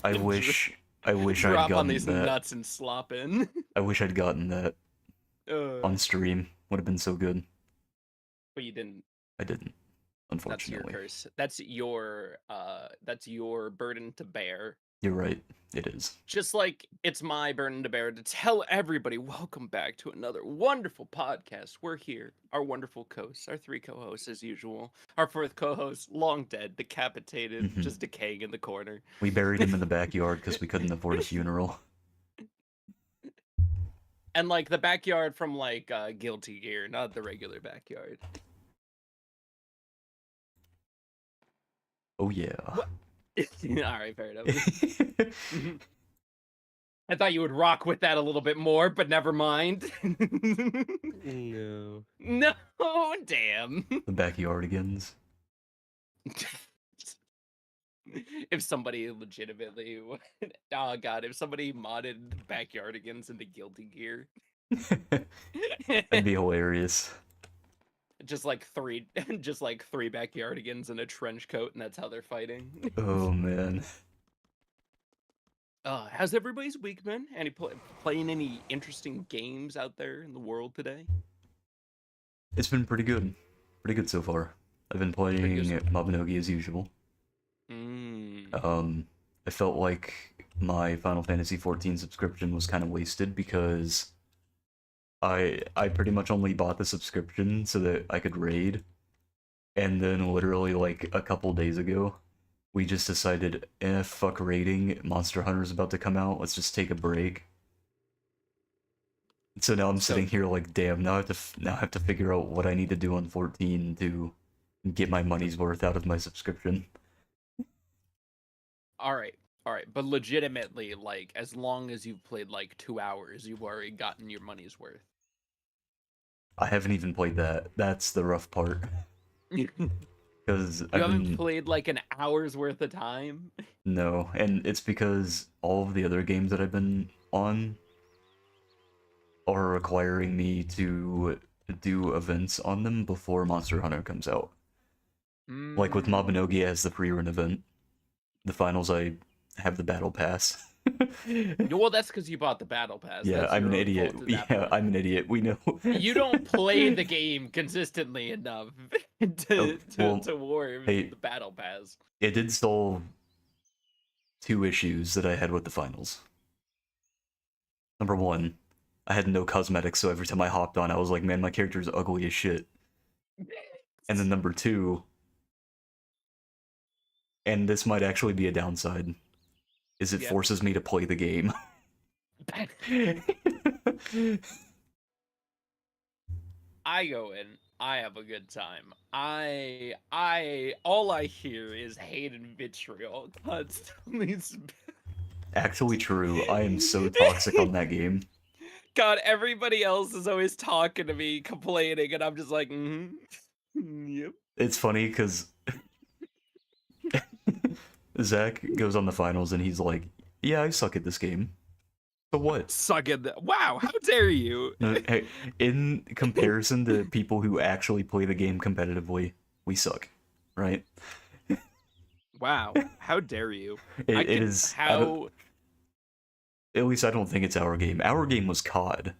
I wish I wish I'd Drop on gotten these that. nuts and slop in. I wish I'd gotten that uh, on stream. Would have been so good. but you didn't. I didn't, That's your unfortunately. curse. That's your burden to bear. You're right. It is. Just like it's my burden to bear to tell everybody, welcome back to another wonderful podcast. We're here, our wonderful co-hosts, our three co-hosts as usual. Our fourth co-host, long dead, decapitated, Hmm. just decaying in the corner. We buried him in the backyard because we couldn't afford a funeral. And like the backyard from like Guilty Gear, not the regular backyard. Oh yeah. What? All right, fair enough. I thought you would rock with that a little bit more, but never mind. No. No, damn. The backyardigans. If somebody legitimately, oh god, if somebody modded backyardigans into Guilty Gear, That'd be hilarious. just like three backyardigans in a trench coat, and that's how they're fighting. Oh man. How's everybody's week been? Playing any interesting games out there in the world today? It's been pretty good. Pretty good so far. I've been playing Mabinogi as usual. I felt like my Final Fantasy XIV subscription was kind of wasted because I pretty much only bought the subscription so that I could raid, and then literally like a couple days ago, we just decided, fuck raiding. Monster Hunter's about to come out. Let's just take a break. So now I'm sitting here like, damn. Now I have to figure out what I need to do on 14 to get my money's worth out of my subscription. All right. But legitimately, like, as long as you've played like 2 hours, you've already gotten your money's worth. I haven't even played that. That's the rough part. Because You haven't played like an hour's worth of time? No, and it's because all of the other games that I've been on are requiring me to do events on them before Monster Hunter comes out. Like with Mabinogi as the pre-run event. The finals, I have the battle pass. Well, that's because you bought the battle pass. Yeah, That's I'm your an own idiot. fault at that Yeah, point. I'm an idiot. We know. You don't play the game consistently enough to warrant the battle pass. It did solve 2 issues that I had with the finals. Number 1, I had no cosmetics, so every time I hopped on, I was like, man, my character's ugly as shit. And then number 2, and this might actually be a downside, is it forces me to play the game. I go in, I have a good time. All I hear is hate and vitriol constantly. Actually true, I am so toxic on that game. God, everybody else is always talking to me, complaining, and I'm just like, yep. It's funny, because Zach goes on the finals and he's like, yeah, I suck at this game. So what? Suck at that. Wow, how dare you? Hey, in comparison to people who actually play the game competitively, we suck, right? Wow, how dare you? It is. How? At least I don't think it's our game. Our game was COD,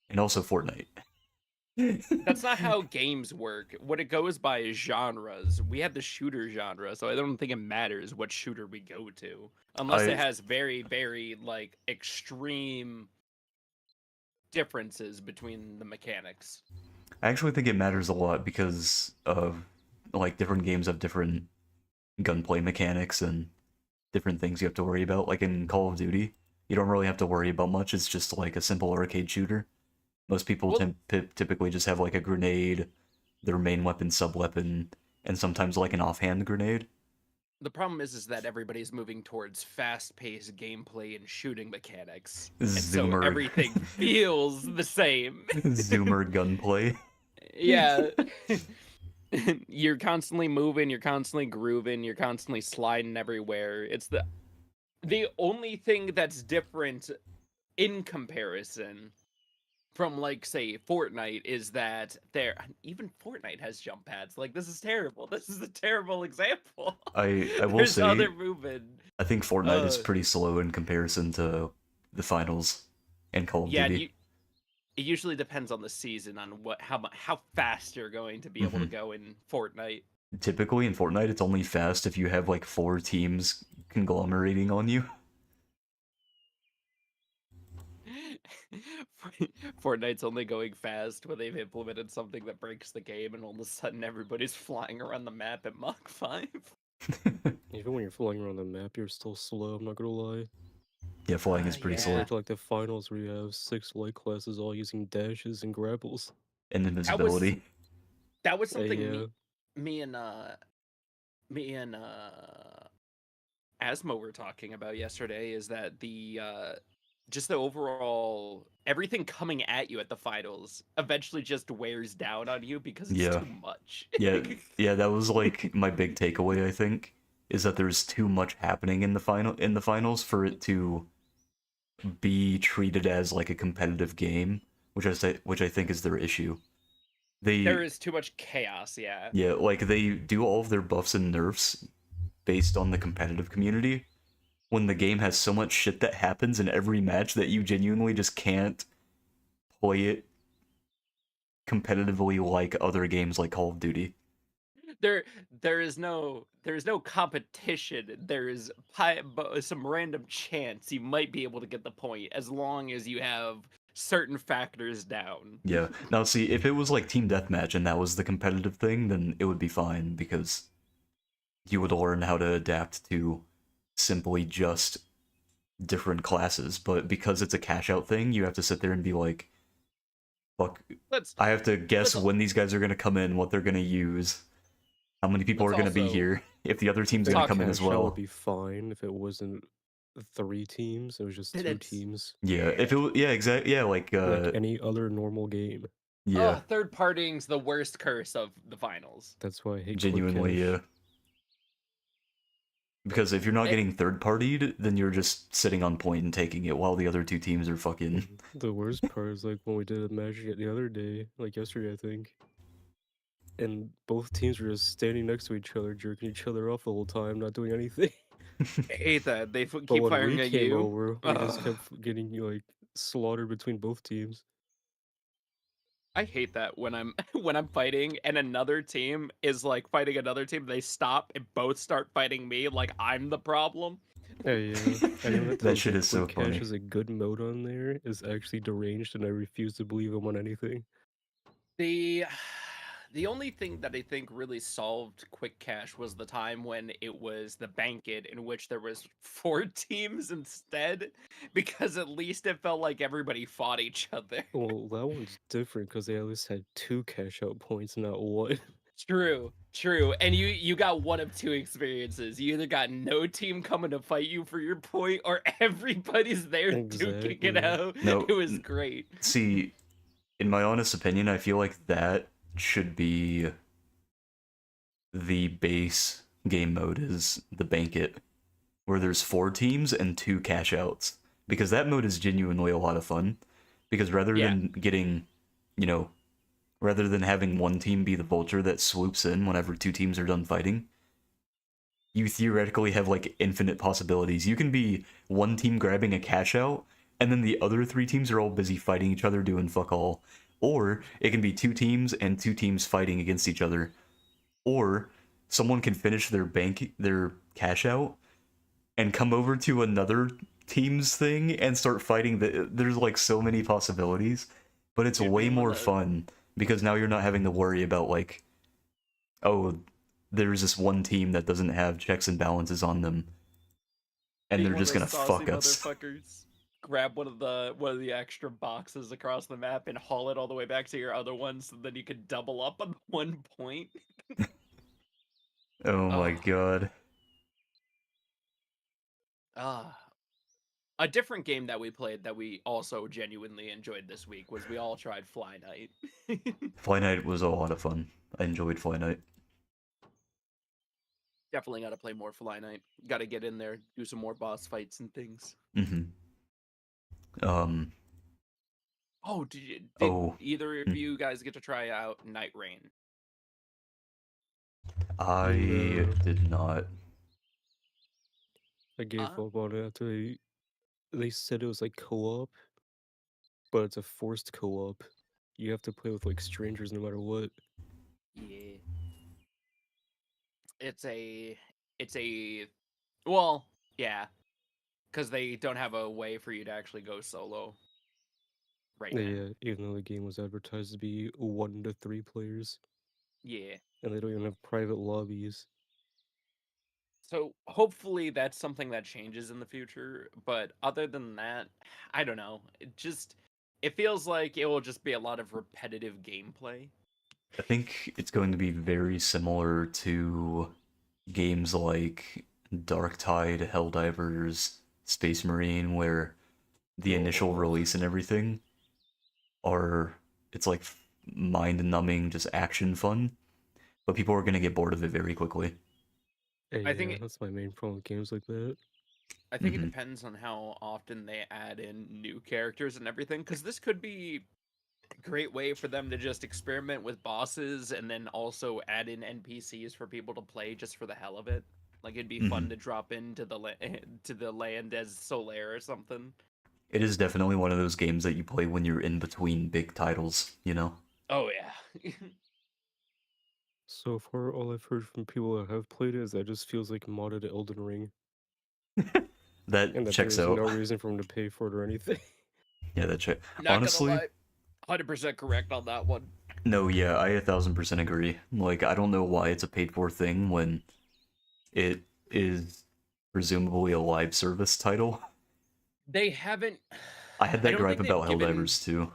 and also Fortnite. That's not how games work. What it goes by is genres. We have the shooter genre, so I don't think it matters what shooter we go to, unless it has very, very like extreme differences between the mechanics. I actually think it matters a lot because of like different games have different gunplay mechanics and different things you have to worry about. Like in Call of Duty, you don't really have to worry about much. It's just like a simple arcade shooter. Most people typically just have like a grenade, their main weapon, sub-weapon, and sometimes like an offhand grenade. The problem is that everybody's moving towards fast-paced gameplay and shooting mechanics, Zoomer. and so everything feels the same. Zoomer gunplay. Yeah. You're constantly moving, you're constantly grooving, you're constantly sliding everywhere. It's the only thing that's different in comparison from like say Fortnite is that there even Fortnite has jump pads. Like this is terrible. This is a terrible example. I will There's say other movement. I think Fortnite is Uh pretty slow in comparison to the finals and Call of yeah, Duty. it usually depends on the season on how fast you're going to be able to Hmm. go in Fortnite. Typically in Fortnite, it's only fast if you have like 4 teams conglomerating on you. Fortnite's only going fast when they've implemented something that breaks the game, and all of a sudden everybody's flying around the map at Mach 5. Even when you're flying around the map, you're still slow, I'm not gonna lie. Yeah, flying is pretty Yeah. slow. Compared to like the finals where you have 6 light classes all using dashes and grapples. And That was invisibility. that was something Yeah. me and me and Asmo were talking about yesterday is that the just the overall everything coming at you at the finals eventually just wears down on you because it's Yeah. too much. Yeah, that was like my big takeaway, I think, is that there's too much happening in the finals for it to be treated as like a competitive game, which I think is their issue. There They is too much chaos, yeah. Yeah, like they do all of their buffs and nerfs based on the competitive community when the game has so much shit that happens in every match that you genuinely just can't play it competitively like other games like Call of Duty. There there's no competition. There is some random chance you might be able to get the point as long as you have certain factors down. Yeah. Now see, if it was like team deathmatch and that was the competitive thing, then it would be fine because you would learn how to adapt to simply just different classes. But because it's a cash out thing, you have to sit there and be like, fuck, Let's I have to guess let's when these guys are gonna come in, what they're gonna use, how many people let's are gonna be also here, if the other I team's think gonna talk come in as cash out would well. be fine if it wasn't 3 teams, it was just 2 it's teams. Yeah, yeah. if it yeah, exactly, yeah, Like any other normal game. yeah, Oh, third partying's the worst curse of the finals. That's why I hate quick genuinely, yeah. cash. Because if you're not Eh, getting third partied, then you're just sitting on point and taking it while the other 2 teams are fucking. The worst part is like when we did a match the other day, like yesterday I think, and both teams were just standing next to each other, jerking each other off the whole time, not doing anything. I hate that. They But keep when firing we at came you. over, we just Ugh. kept getting like slaughtered between both teams. I hate that when I'm when I'm fighting and another team is like fighting another team, they stop and both start fighting me like I'm the problem. Yeah, anyone that That tells shit me is so quick cash funny. is a good mode on there is actually deranged, and I refuse to believe him on anything. The the only thing that I think really solved quick cash was the time when it was the banquet in which there was 4 teams instead, because at least it felt like everybody fought each other. Well, that one's different because they at least had 2 cash out points, not 1. True, true. And you got one of two experiences. You either got no team coming to fight you for your point, or everybody's there duking it Exactly. out. No, It was great. see, in my honest opinion, I feel like that should be the base game mode is the banquet, where there's 4 teams and 2 cash outs. Because that mode is genuinely a lot of fun. Because rather Yeah. than getting, you know, rather than having one team be the vulture that swoops in whenever 2 teams are done fighting, you theoretically have like infinite possibilities. You can be one team grabbing a cash out, and then the other 3 teams are all busy fighting each other doing fuck all. Or it can be 2 teams and 2 teams fighting against each other. Or someone can finish their cash out and come over to another team's thing and start fighting. There's like so many possibilities, but it's Dude, way me and more one fun because now you're not having to worry about like, oh, there's this one team that doesn't have checks and balances on them and being they're one of just those gonna saucy fuck us. motherfuckers. Grab one of the extra boxes across the map and haul it all the way back to your other one, so then you could double up on one point. Oh my Oh, god. ah. A different game that we played that we also genuinely enjoyed this week was we all tried Fly Night. Fly Night was a lot of fun. I enjoyed Fly Night. Definitely got to play more Fly Night. Got to get in there, do some more boss fights and things. Hmm. Um, Oh, did Oh, either of hmm, you guys get to try out Night Rain? I No, did not. I gave Uh, up on it after they said it was like co-op, but it's a forced co-op. You have to play with like strangers no matter what. yeah. It's a it's a well, yeah, because they don't have a way for you to actually go solo right now. Yeah, even though the game was advertised to be 1 to 3 players, Yeah. and they don't even have private lobbies. So hopefully that's something that changes in the future, but other than that, I don't know. It feels like it will just be a lot of repetitive gameplay. I think it's going to be very similar to games like Dark Tide, Helldivers, Space Marine, where the initial Oh. release and everything are it's like mind-numbing, just action fun, but people are gonna get bored of it very quickly. Hey, I think yeah, it, that's my main problem with games like that. I think it Hmm. depends on how often they add in new characters and everything, because this could be a great way for them to just experiment with bosses and then also add in NPCs for people to play just for the hell of it. Like it'd be Hmm. fun to drop into to the land as Solaire or something. It is definitely one of those games that you play when you're in between big titles, you know? Oh yeah. So far, all I've heard from people that have played it is that it just feels like modded Elden Ring, and That that checks there's no out. reason for them to pay for it or anything. Yeah, that check. Not gonna Honestly, lie, 100% correct on that one. no, yeah, I 1,000% agree. Like, I don't know why it's a paid for thing when it is presumably a live service title. They haven't. I had I that don't gripe think they've about given. Helldivers too.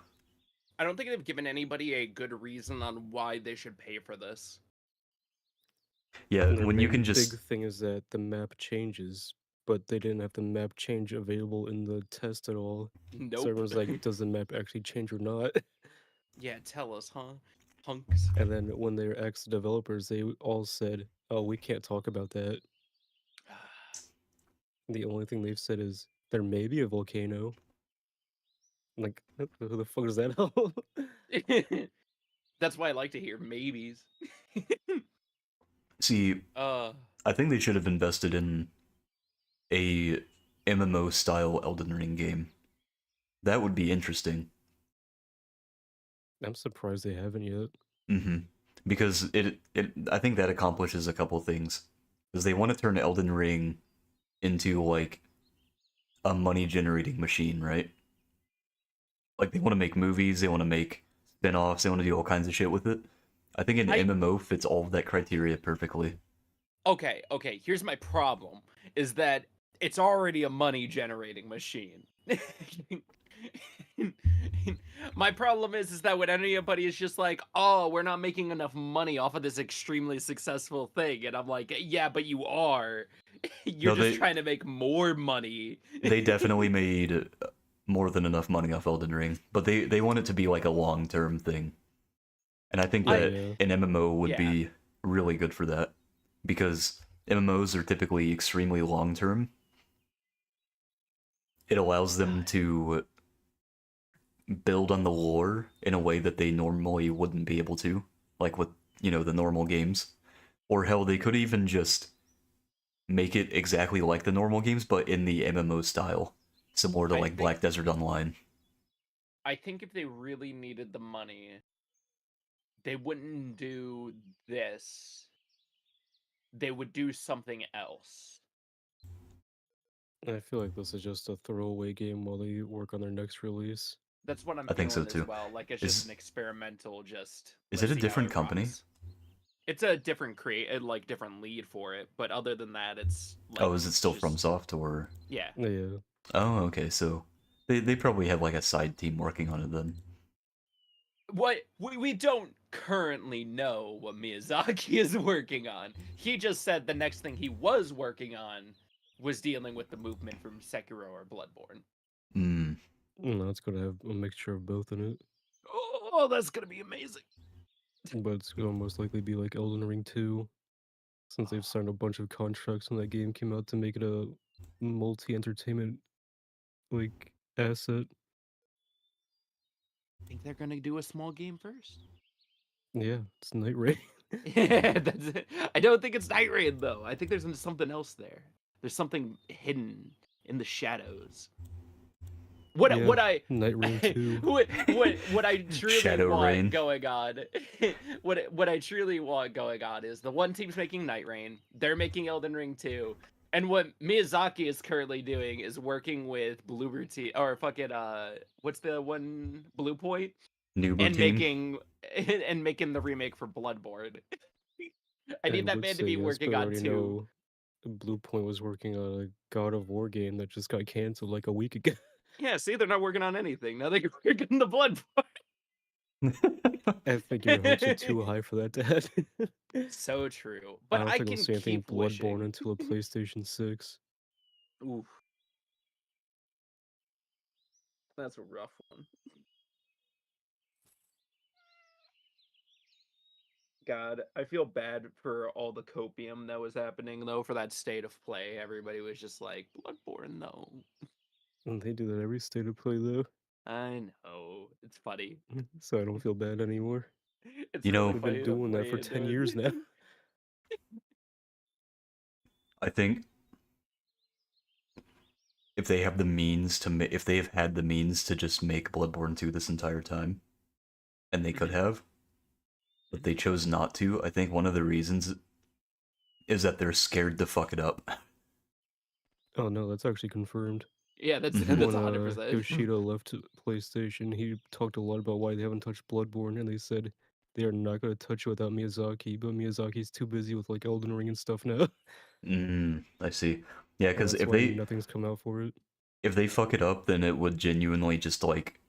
I don't think they've given anybody a good reason on why they should pay for this. Yeah, And their when you can main big just thing is that the map changes, but they didn't have the map change available in the test at all. So Nope. everyone's like, does the map actually change or not? Yeah, tell us, huh? Hunks. And then when they asked the developers, they all said, "Oh, we can't talk about that." The only thing they've said is there may be a volcano. Like, who the fuck does that help? That's why I like to hear maybes. see, uh, I think they should have invested in a MMO style Elden Ring game. That would be interesting. I'm surprised they haven't yet. Hmm. Because it I think that accomplishes a couple things. Because they want to turn Elden Ring into like a money generating machine, right? Like they want to make movies, they want to make spin-offs, they want to do all kinds of shit with it. I think an I MMO fits all of that criteria perfectly. okay. Here's my problem: is that it's already a money generating machine. My problem is that when anybody is just like, "Oh, we're not making enough money off of this extremely successful thing," and I'm like, "Yeah, but you are. You're No, just trying to make more money." they definitely made more than enough money off Elden Ring, but they want it to be like a long-term thing. And I think Yeah, I that yeah. an MMO would yeah. be really good for that because MMOs are typically extremely long-term. It allows them to build on the lore in a way that they normally wouldn't be able to, like with, the normal games. Or hell, they could even just make it exactly like the normal games, but in the MMO style, similar to I like think Black Desert Online. I think if they really needed the money, they wouldn't do this. They would do something else. I feel like this is just a throwaway game while they work on their next release. That's what I'm I think so feeling as too. well. Like it's just an Is experimental. Just is it let's a see how different it company? runs. It's a different like different lead for it, but other than that, it's like Oh, is it still from just Soft or? yeah. Yeah, Oh, okay. So they probably have like a side team working on it then. What we don't currently know what Miyazaki is working on. He just said the next thing he was working on was dealing with the movement from Sekiro or Bloodborne. Hmm. no, it's gonna have a mixture of both in it, Oh, that's gonna be amazing. but it's gonna most likely be like Elden Ring 2, since they've signed a bunch of contracts when that game came out to make it a multi-entertainment like asset. think they're gonna do a small game first. Yeah, it's Night Rain. Yeah, that's it. I don't think it's Night Rain though. I think there's something else there. There's something hidden in the shadows. What Yeah, what I Night Rain 2. what I truly Shadow want Rain. going on, what I truly want going on is the one team's making Night Rain, they're making Elden Ring 2, and what Miyazaki is currently doing is working with Bloober Team or fucking what's the one Blue Point Noober and team. making the remake for Bloodborne. I I need that would man to say be yes, but working I on already 2. know Blue Point was working on a God of War game that just got canceled like a week ago. Yeah, see, they're not working on anything now. They can work on the Bloodborne. I think your hopes are too high for that to happen. So true, I but don't I think we'll can see anything keep Bloodborne wishing. until a PlayStation 6. Oof, that's a rough one. God, I feel bad for all the copium that was happening though for that state of play. Everybody was just like, Bloodborne, no. And they do that every state of play though, I know. It's funny. so I don't feel bad anymore. It's You really know, They've been funny to doing that play for into 10 years now. it. I think if they have the means to if they have had the means to just make Bloodborne 2 this entire time, and they could Mhm. have, but they chose not to, I think one of the reasons is that they're scared to fuck it up. Oh no, that's actually confirmed. Yeah, that's Mhm. that's When 100%. Yoshida left PlayStation, he talked a lot about why they haven't touched Bloodborne, and they said they are not going to touch it without Miyazaki, but Miyazaki's too busy with like Elden Ring and stuff now. I see. Yeah, And because that's why nothing's come out for it. if they fuck it up, then it would genuinely just like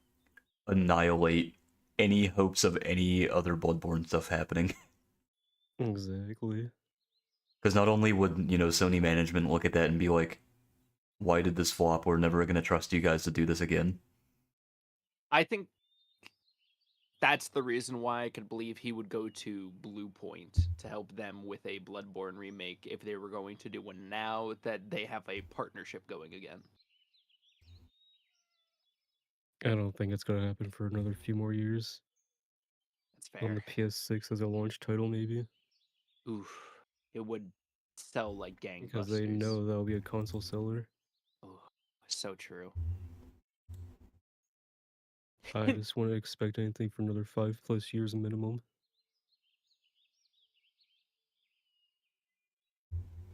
annihilate any hopes of any other Bloodborne stuff happening. Exactly. Because not only would, Sony management look at that and be like, why did this flop? We're never going to trust you guys to do this again. I think that's the reason why I could believe he would go to Blue Point to help them with a Bloodborne remake if they were going to do one now that they have a partnership going again. I don't think it's going to happen for another few more years. That's On fair. the PS6 as a launch title, maybe. Oof. It would sell like Because they gangbusters. know that'll be a console seller. Oh, so true. I just wouldn't expect anything for another 5+ years minimum.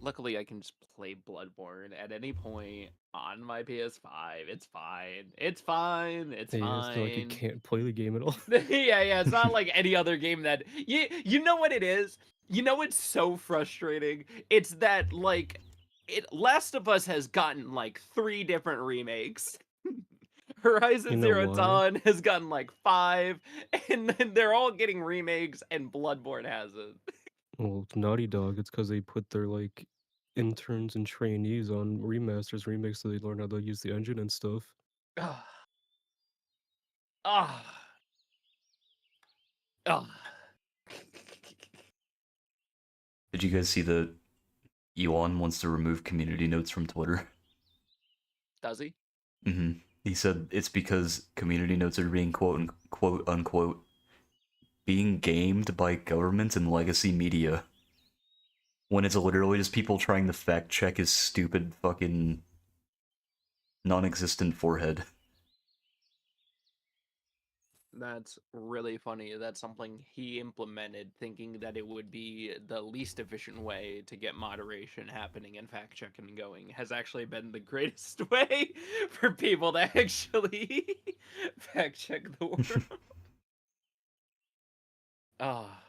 Luckily, I can just play Bloodborne at any point on my PS5. It's fine. It's fine. It's Yeah, it's not like you fine. can't play the game at all. Yeah, it's not like any other game that you know what it is? You know it's so frustrating. It's that like Last of Us has gotten like 3 different remakes. You Horizon know Zero why? Dawn has gotten like 5, and then they're all getting remakes and Bloodborne hasn't. Well, Naughty Dog, it's because they put their like interns and trainees on remasters, remakes, so they learn how to use the engine and stuff. Ah. Ah. Ah. Did you guys see that Elon wants to remove community notes from Twitter? Does he? He said it's because community notes are being quote unquote being gamed by government and legacy media. When it's literally just people trying to fact check his stupid fucking non-existent forehead. That's really funny. That's something he implemented, thinking that it would be the least efficient way to get moderation happening and fact checking going, has actually been the greatest way for people to actually fact check the world. Ah.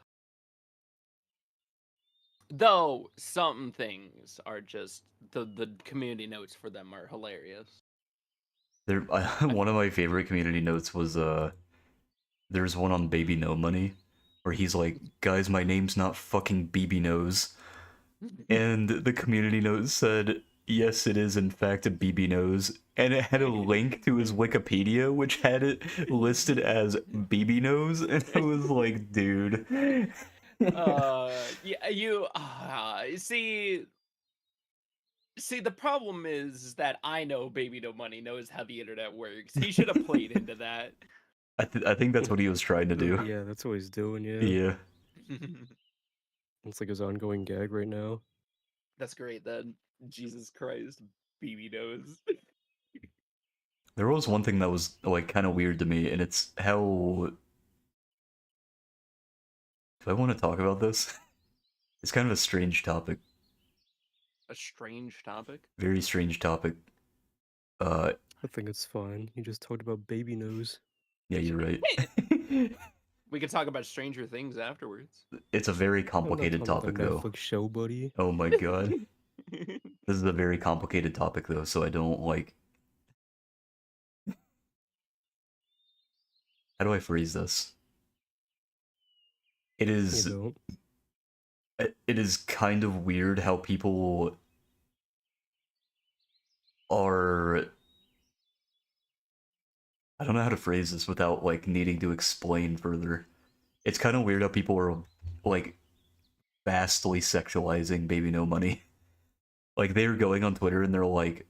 Though some things are just the community notes for them are hilarious. There, one of my favorite community notes was there's one on Baby No Money, where he's like, "Guys, my name's not fucking BB Nose," and the community note said, "Yes, it is in fact a BB Nose," and it had a link to his Wikipedia, which had it listed as BB Nose, and I was like, "Dude." Yeah, you see, the problem is that I know Baby No Money knows how the internet works. He should have played into that. I think that's what he was trying to do. Yeah, that's what he's doing. Yeah, Yeah. it's like his ongoing gag right now. That's great. Then Jesus Christ, BB knows. There was one thing that was like kind of weird to me, and it's how. Do I want to talk about this? It's kind of a strange topic. A strange topic. Very strange topic. I think it's fine. He just talked about baby nose. Yeah, you're right. We could talk about Stranger Things afterwards. It's a very I'm not complicated talking about topic, the though. Netflix show, buddy. Oh my god. This is a very complicated topic, though, so I don't like. How do I phrase this? It You is. don't. It is kind of weird how people are. I don't know how to phrase this without like needing to explain further. It's kind of weird how people are like vastly sexualizing Baby No Money. Like they're going on Twitter and they're like,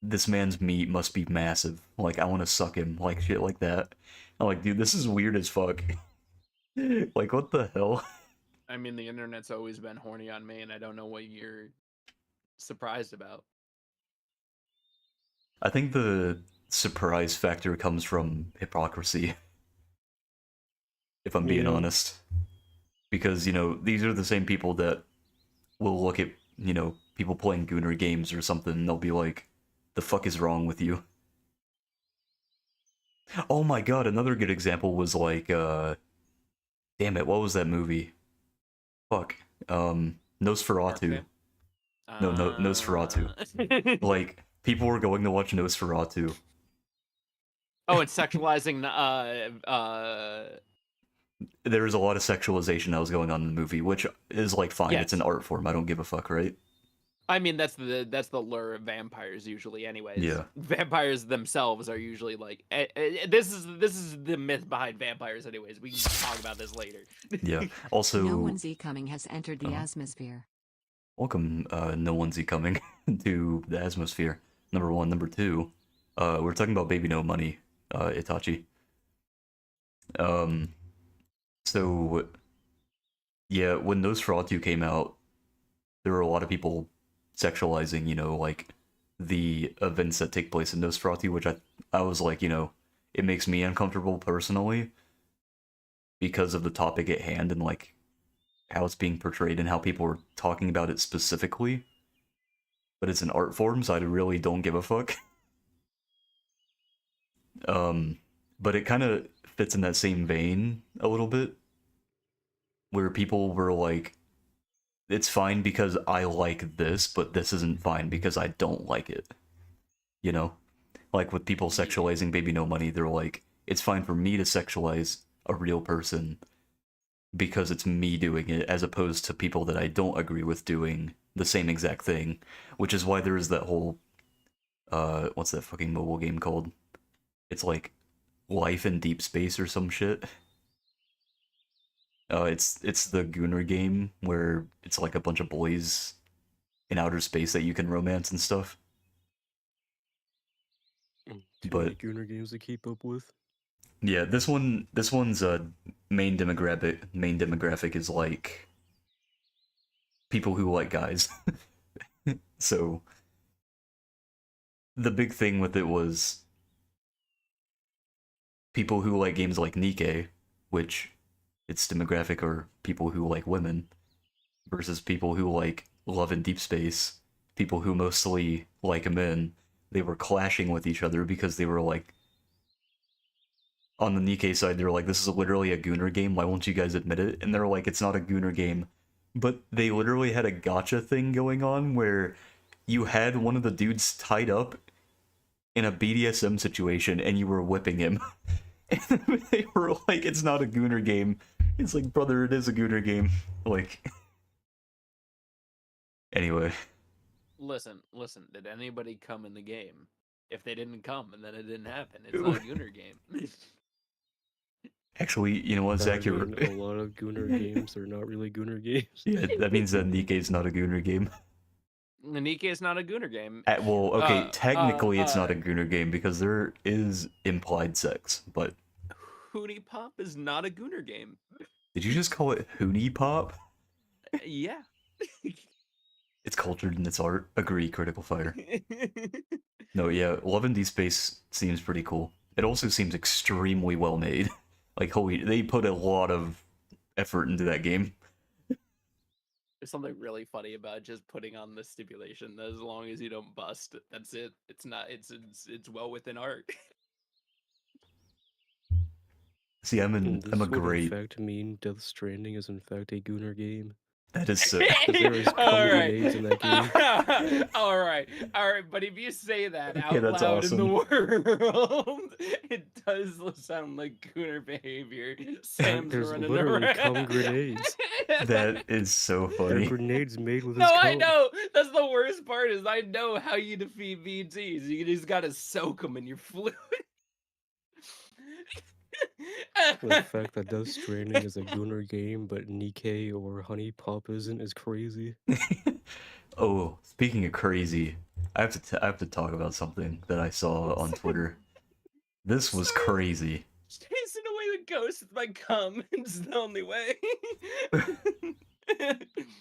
"This man's meat must be massive. Like I want to suck him." Like shit like that. I'm like, dude, this is weird as fuck. Like what the hell? I mean, the internet's always been horny on me, and I don't know what you're surprised about. I think the surprise factor comes from hypocrisy, if I'm being Yeah. honest. Because, you know, these are the same people that will look at, you know, people playing Gooner games or something, and they'll be like, the fuck is wrong with you? Oh my god, another good example was like, damn it, what was that movie? Fuck. Nosferatu. No, Nosferatu. Like, people were going to watch Nosferatu. Oh, it's sexualizing. There was a lot of sexualization that was going on in the movie, which is like fine. It's an Yes. art form. I don't give a fuck, right? I mean, that's the lure of vampires usually. Anyways, Yeah. Vampires themselves are usually like this is the myth behind vampires. Anyways, we can talk about this later. Yeah. Also, No one's coming has entered the atmosphere. welcome, no onesie coming to the atmosphere. Number one. Number two, we're talking about Baby No Money, Itachi. So, yeah, when Nosferatu came out, there were a lot of people sexualizing, you know, like, the events that take place in Nosferatu, which I was like, you know, it makes me uncomfortable personally because of the topic at hand and, like, how it's being portrayed and how people are talking about it specifically. But it's an art form, so I really don't give a fuck. But it kind of fits in that same vein a little bit, where people were like, it's fine because I like this, but this isn't fine because I don't like it. You know? Like with people sexualizing Baby No Money, they're like, it's fine for me to sexualize a real person because it's me doing it, as opposed to people that I don't agree with doing the same exact thing. Which is why there is that whole, what's that fucking mobile game called? It's like Life in Deep Space or some shit. It's the Gooner game where it's like a bunch of boys in outer space that you can romance and stuff. Too But many Gooner games to keep up with. yeah, this one's main demographic is like people who like guys. So the big thing with it was people who like games like Nikke, which its demographic are people who like women, versus people who like Love in Deep Space, people who mostly like men. They were clashing with each other because they were like, on the Nikke side, they were like, this is literally a Gooner game, why won't you guys admit it? And they're like, it's not a Gooner game. But they literally had a gotcha thing going on where you had one of the dudes tied up in a BDSM situation and you were whipping him. And they were like, it's not a Gooner game. It's like, brother, it is a Gooner game. Like, anyway. Listen. Did anybody come in the game? If they didn't come, and then it didn't happen, it's not a Gooner game. Actually, you know what's I accurate? mean, a lot of Gooner games are not really Gooner games. Yeah, that means that Nikke's not a Gooner game. Nikke is not a Gooner game. Well, okay, technically it's not a uh, Gooner game because there is implied sex, but Hootie Pop is not a Gooner game. did you just call it Hoonie Pop? Yeah. It's cultured in its art. Agree, Critical Fire. No, yeah, Love and Deep Space seems pretty cool. It also seems extremely well made. Like, holy, they put a lot of effort into that game. There's something really funny about just putting on the stipulation that as long as you don't bust, that's it. It's not. It's well within art. See, I'm And a this would in great. fact mean Death Stranding is in fact a Gooner game. That is so. there is cum grenades in that game. All right. But if you say that out Okay, that's loud in the awesome. world, it does sound like Gooner behavior. Sam's There's running literally around. cum grenades. That is so They're funny. grenades made with No, his cum. I know. That's the worst part. Is I know how you defeat VTs. You just gotta soak them in your fluid. The fact that Death Stranding is a Gooner game, but Nikke or Honey Pop isn't is crazy. Oh, speaking of crazy, I have to talk about something that I saw on Twitter. This was Sorry. crazy. Chasing away the ghost with my cum is the only way.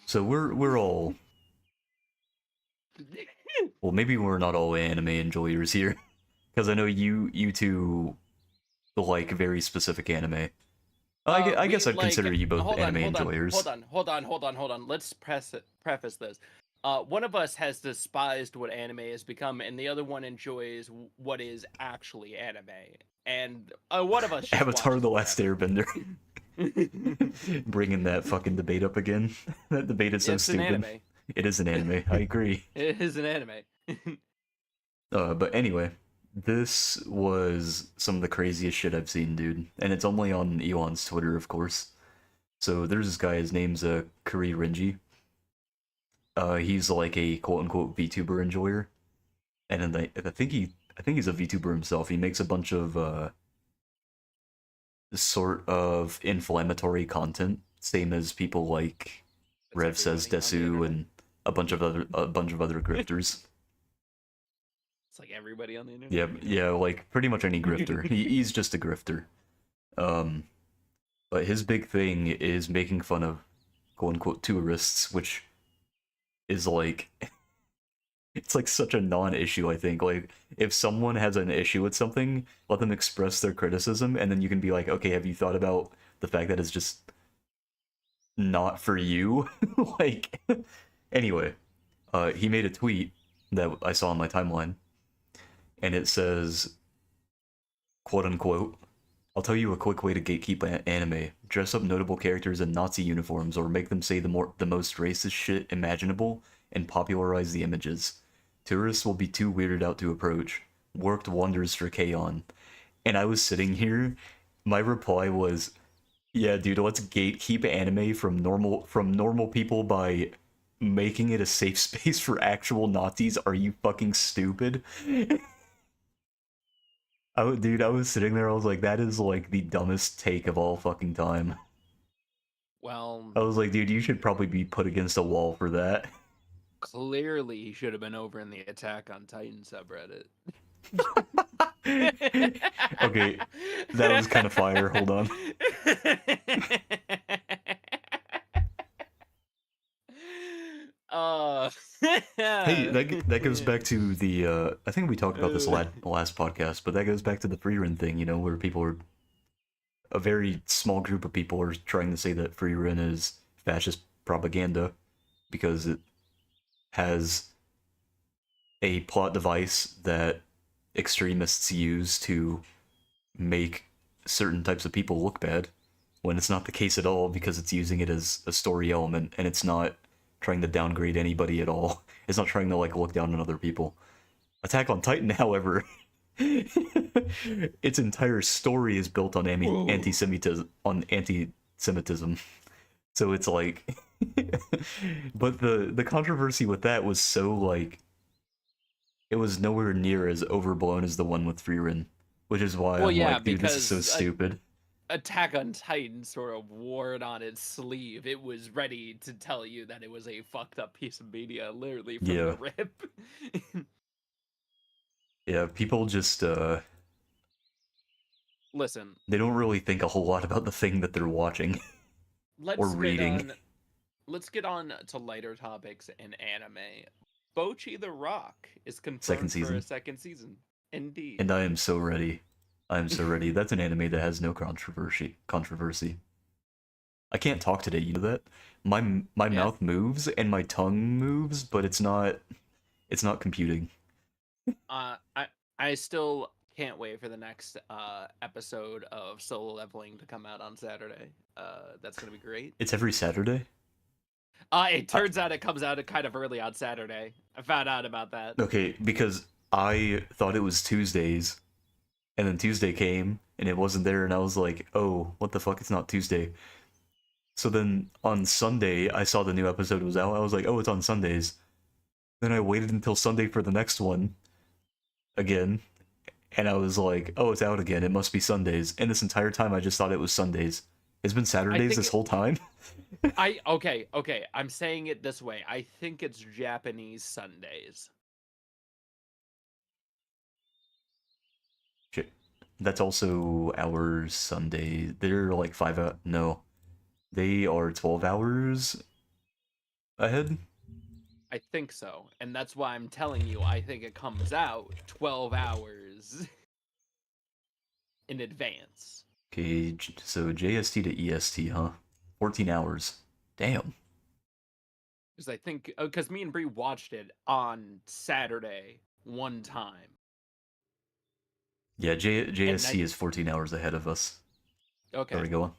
So we're all, well, maybe we're not all anime enjoyers here, because I know you two like very specific anime. I guess I'd consider you both anime enjoyers. Hold on. Let's preface this. One of us has despised what anime has become, and the other one enjoys what is actually anime. And one of us just Avatar: watches The Last Airbender. Bringing that fucking debate up again. That debate is so It's an stupid. anime. It is an anime. I agree. It is an anime. But anyway, this was some of the craziest shit I've seen, dude. And it's only on Elon's Twitter, of course. So there's this guy, his name's Kuri Renji. He's like a quote-unquote VTuber enjoyer. And then I think he's a VTuber himself. He makes a bunch of sort of inflammatory content, same as people like Rev Says Desu and a bunch of other grifters. It's like everybody on the internet. Yeah, like pretty much any grifter. He's just a grifter. But his big thing is making fun of quote unquote tourists, which is like it's like such a non-issue, I think. Like, if someone has an issue with something, let them express their criticism, and then you can be like, okay, have you thought about the fact that it's just not for you? Like, anyway, he made a tweet that I saw on my timeline, and it says, quote unquote, I'll tell you a quick way to gatekeep anime. Dress up notable characters in Nazi uniforms or make them say the most racist shit imaginable and popularize the images. Tourists will be too weirded out to approach. Worked wonders for K-On! And I was sitting here, my reply was, yeah, dude, let's gatekeep anime from normal people by making it a safe space for actual Nazis. Are you fucking stupid? Dude, I was sitting there, I was like, that is like the dumbest take of all fucking time. Well, I was like, dude, you should probably be put against a wall for that. clearly he should have been over in the Attack on Titan subreddit. Okay, that was kind of fire. Hold on. Hey, that goes back to the I think we talked about this last podcast, but that goes back to the free run thing, you know, where people are a very small group of people are trying to say that free run is fascist propaganda because it has a plot device that extremists use to make certain types of people look bad, when it's not the case at all, because it's using it as a story element and it's not trying to downgrade anybody at all. It's not trying to like look down on other people. Attack on Titan, however, its entire story is built on anti-Semitism. So it's like, but the controversy with that was so like, it was nowhere near as overblown as the one with Freerin, which is why I'm like, dude, this is so stupid. Attack on Titan sort of wore it on its sleeve. It was ready to tell you that it was a fucked up piece of media, literally from Yeah. the rip. Yeah, people just Listen, they don't really think a whole lot about the thing that they're watching or reading. Let's get on to lighter topics in anime. Bocchi the Rock is confirmed Second for season. a second season. Indeed. And I am so ready. I am so ready. That's an anime that has no controversy. I can't talk today, you know that? My Yeah. mouth moves and my tongue moves, but it's not computing. I still can't wait for the next episode of Solo Leveling to come out on Saturday. That's gonna be great. It's every Saturday? It turns out it comes out kind of early on Saturday. I found out about that. Okay, because I thought it was Tuesdays, and then Tuesday came, and it wasn't there, and I was like, oh, what the fuck, it's not Tuesday. So then, on Sunday, I saw the new episode was out, I was like, oh, it's on Sundays. Then I waited until Sunday for the next one, again, and I was like, oh, it's out again, it must be Sundays. And this entire time, I just thought it was Sundays. It's been Saturdays this whole time? Okay. I'm saying it this way. I think it's Japanese Sundays. Shit. That's also our Sunday. They're like 5 no. They are 12 hours ahead? I think so. And that's why I'm telling you I think it comes out 12 hours in advance. Okay, so JST to EST, huh? 14 hours. Damn. Because I think, because me and Bree watched it on Saturday one time. Yeah, JST is 14 hours ahead of us. Okay. There we go.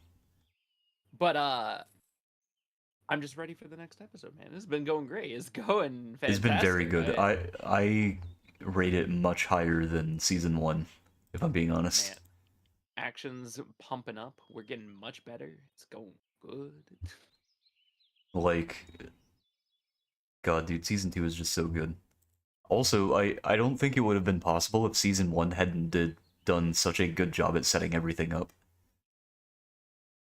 But I'm just ready for the next episode, man. It's been going great. It's going fantastic. It's been very good. Right? I rate it much higher than season 1, if I'm being honest. Man, action's pumping up. We're getting much better. It's going good. Like, God, dude, season 2 is just so good. Also, I don't think it would have been possible if season 1 hadn't done such a good job at setting everything up.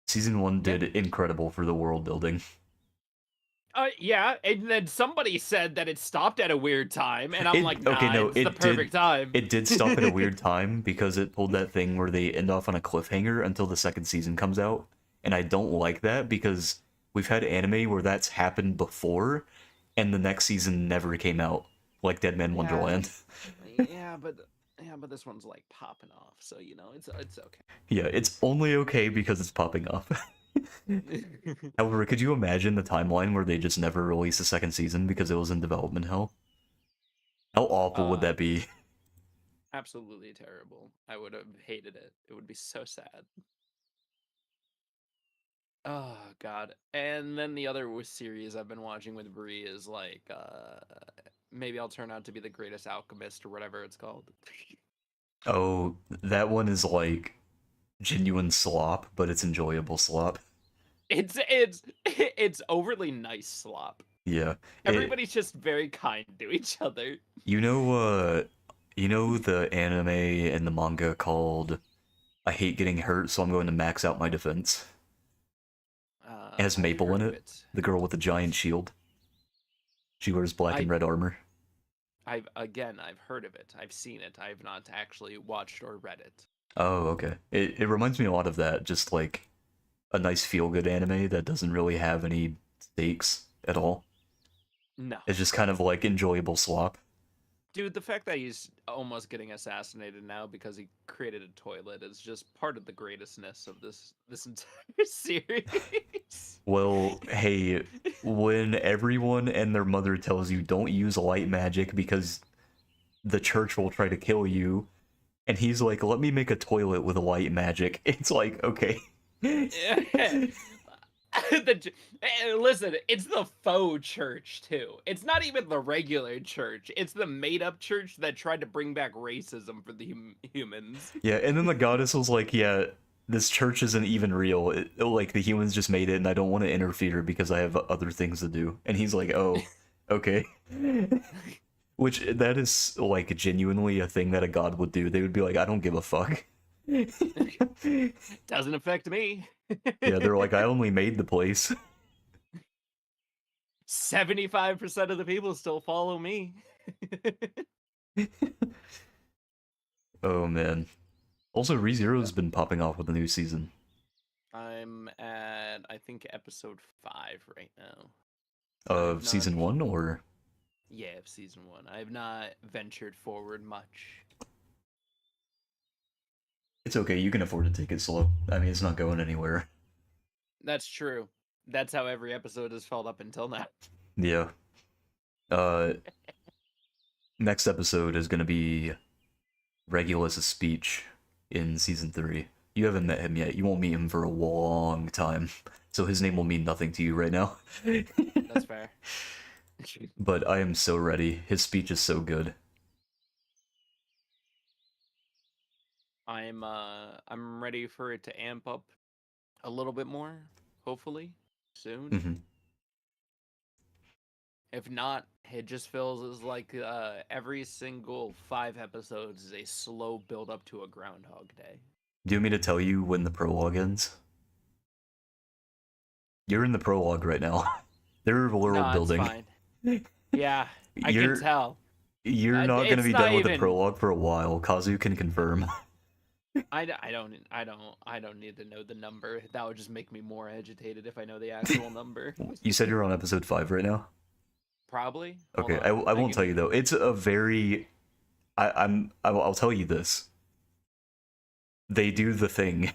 Season 1 did incredible for the world building. Yeah, and then somebody said that it stopped at a weird time, and I'm like, nah, okay, no, it's the perfect time. It did stop at a weird time because it pulled that thing where they end off on a cliffhanger until the second season comes out, and I don't like that because we've had anime where that's happened before, and the next season never came out, like Dead Man Wonderland. yeah, but this one's like popping off, so you know it's okay. Yeah, it's only okay because it's popping off. However, could you imagine the timeline where they just never released a second season because it was in development hell? How awful would that be? Absolutely terrible. I would have hated it. It would be so sad. Oh god. And then the other series I've been watching with Bree is like maybe I'll turn out to be the greatest alchemist or whatever it's called. Oh, that one is like genuine slop, but it's enjoyable slop. It's overly nice slop. Yeah. Everybody's just very kind to each other. You know the anime and the manga called I Hate Getting Hurt, so I'm going to max out my defense. It has Maple in it, the girl with the giant shield. She wears black and red armor. I've heard of it. I've seen it. I've not actually watched or read it. Oh, okay. It reminds me a lot of that, just like a nice feel-good anime that doesn't really have any stakes at all. No. It's just kind of like enjoyable slop. Dude, the fact that he's almost getting assassinated now because he created a toilet is just part of the greatestness of this entire series. Well, hey, when everyone and their mother tells you don't use light magic because the church will try to kill you, and he's like, let me make a toilet with light magic, it's like, okay. Listen, it's the faux church too. It's not even the regular church. It's the made-up church that tried to bring back racism for the humans. Yeah, and then the goddess was like, yeah, this church isn't even real. Like, the humans just made it, and I don't want to interfere because I have other things to do. And he's like, oh, okay. Which, that is, like, genuinely a thing that a god would do. They would be like, I don't give a fuck. Doesn't affect me. Yeah, they're like, I only made the place. 75% of the people still follow me. Oh man. Also, ReZero's been popping off with a new season. I'm at, I think, episode 5 right now. Of I've not- season 1, or? Yeah, of season 1. I have not ventured forward much. It's okay, you can afford to take it slow. I mean, it's not going anywhere. That's true. That's how every episode has felt up until now. Yeah. Next episode is gonna be Regulus' speech in season 3. You haven't met him yet. You won't meet him for a long time. So his name will mean nothing to you right now. That's fair. But I am so ready. His speech is so good. I'm ready for it to amp up a little bit more, hopefully, soon. Hmm. If not, it just feels as like every single 5 episodes is a slow build up to a Groundhog Day. Do you want me to tell you when the prologue ends? You're in the prologue right now. They're world No, building. it's fine. Yeah, I You're- can tell. You're not gonna It's be not done with the even- prologue for a while. Kazu can confirm. I don't need to know the number. That would just make me more agitated if I know the actual number. You said you're on episode 5 right now? Probably. Hold Okay, on, I won't can- tell you though. It's a very... I'll tell you this. They do the thing.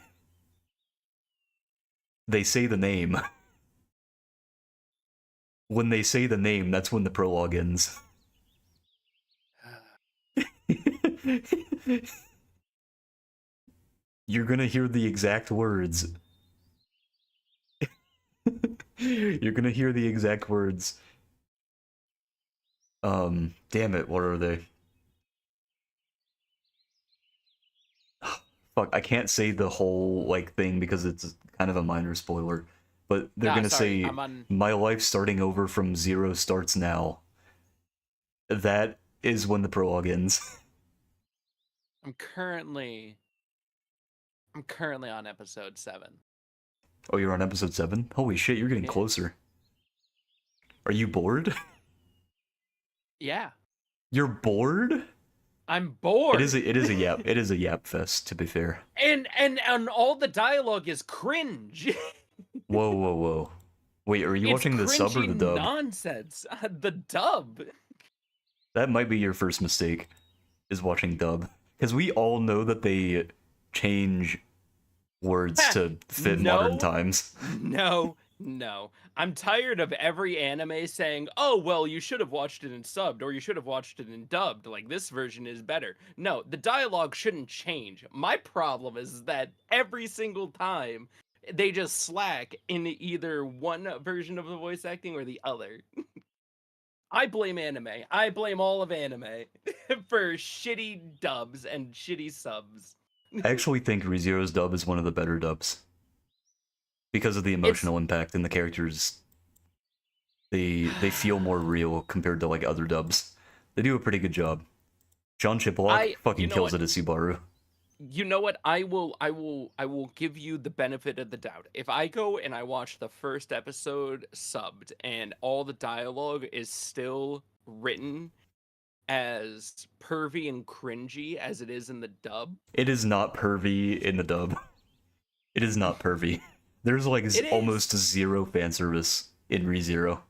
They say the name. When they say the name, that's when the prologue ends. You're gonna hear the exact words. You're gonna hear the exact words. Damn it, what are they? Fuck, I can't say the whole, like, thing because it's kind of a minor spoiler. But they're Nah, gonna sorry, say, I'm on. my life starting over from 0 starts now. That is when the prologue ends. I'm currently on episode 7. Oh, you're on episode 7? Holy shit, you're getting Yeah. closer. Are you bored? Yeah, You're bored? I'm bored. It is a yap fest, to be fair. And all the dialogue is cringe. Whoa. Wait, are you It's watching the sub or the cringy dub? Nonsense. The dub. That might be your first mistake, is watching dub. Because we all know that they change words to fit modern No. times. No. I'm tired of every anime saying, "Oh, well, you should have watched it in subbed or you should have watched it in dubbed. Like this version is better." No, the dialogue shouldn't change. My problem is that every single time they just slack in either one version of the voice acting or the other. I blame anime. I blame all of anime for shitty dubs and shitty subs. I actually think ReZero's dub is one of the better dubs. Because of the emotional impact and the characters. They feel more real compared to, like, other dubs. They do a pretty good job. John Chiplock fucking you know kills what? it as Subaru. You know what? I will give you the benefit of the doubt. If I go and I watch the first episode subbed and all the dialogue is still written as pervy and cringy as it is in the dub, It is not pervy in the dub. It is not pervy. There's like It is. almost 0 fan service in ReZero.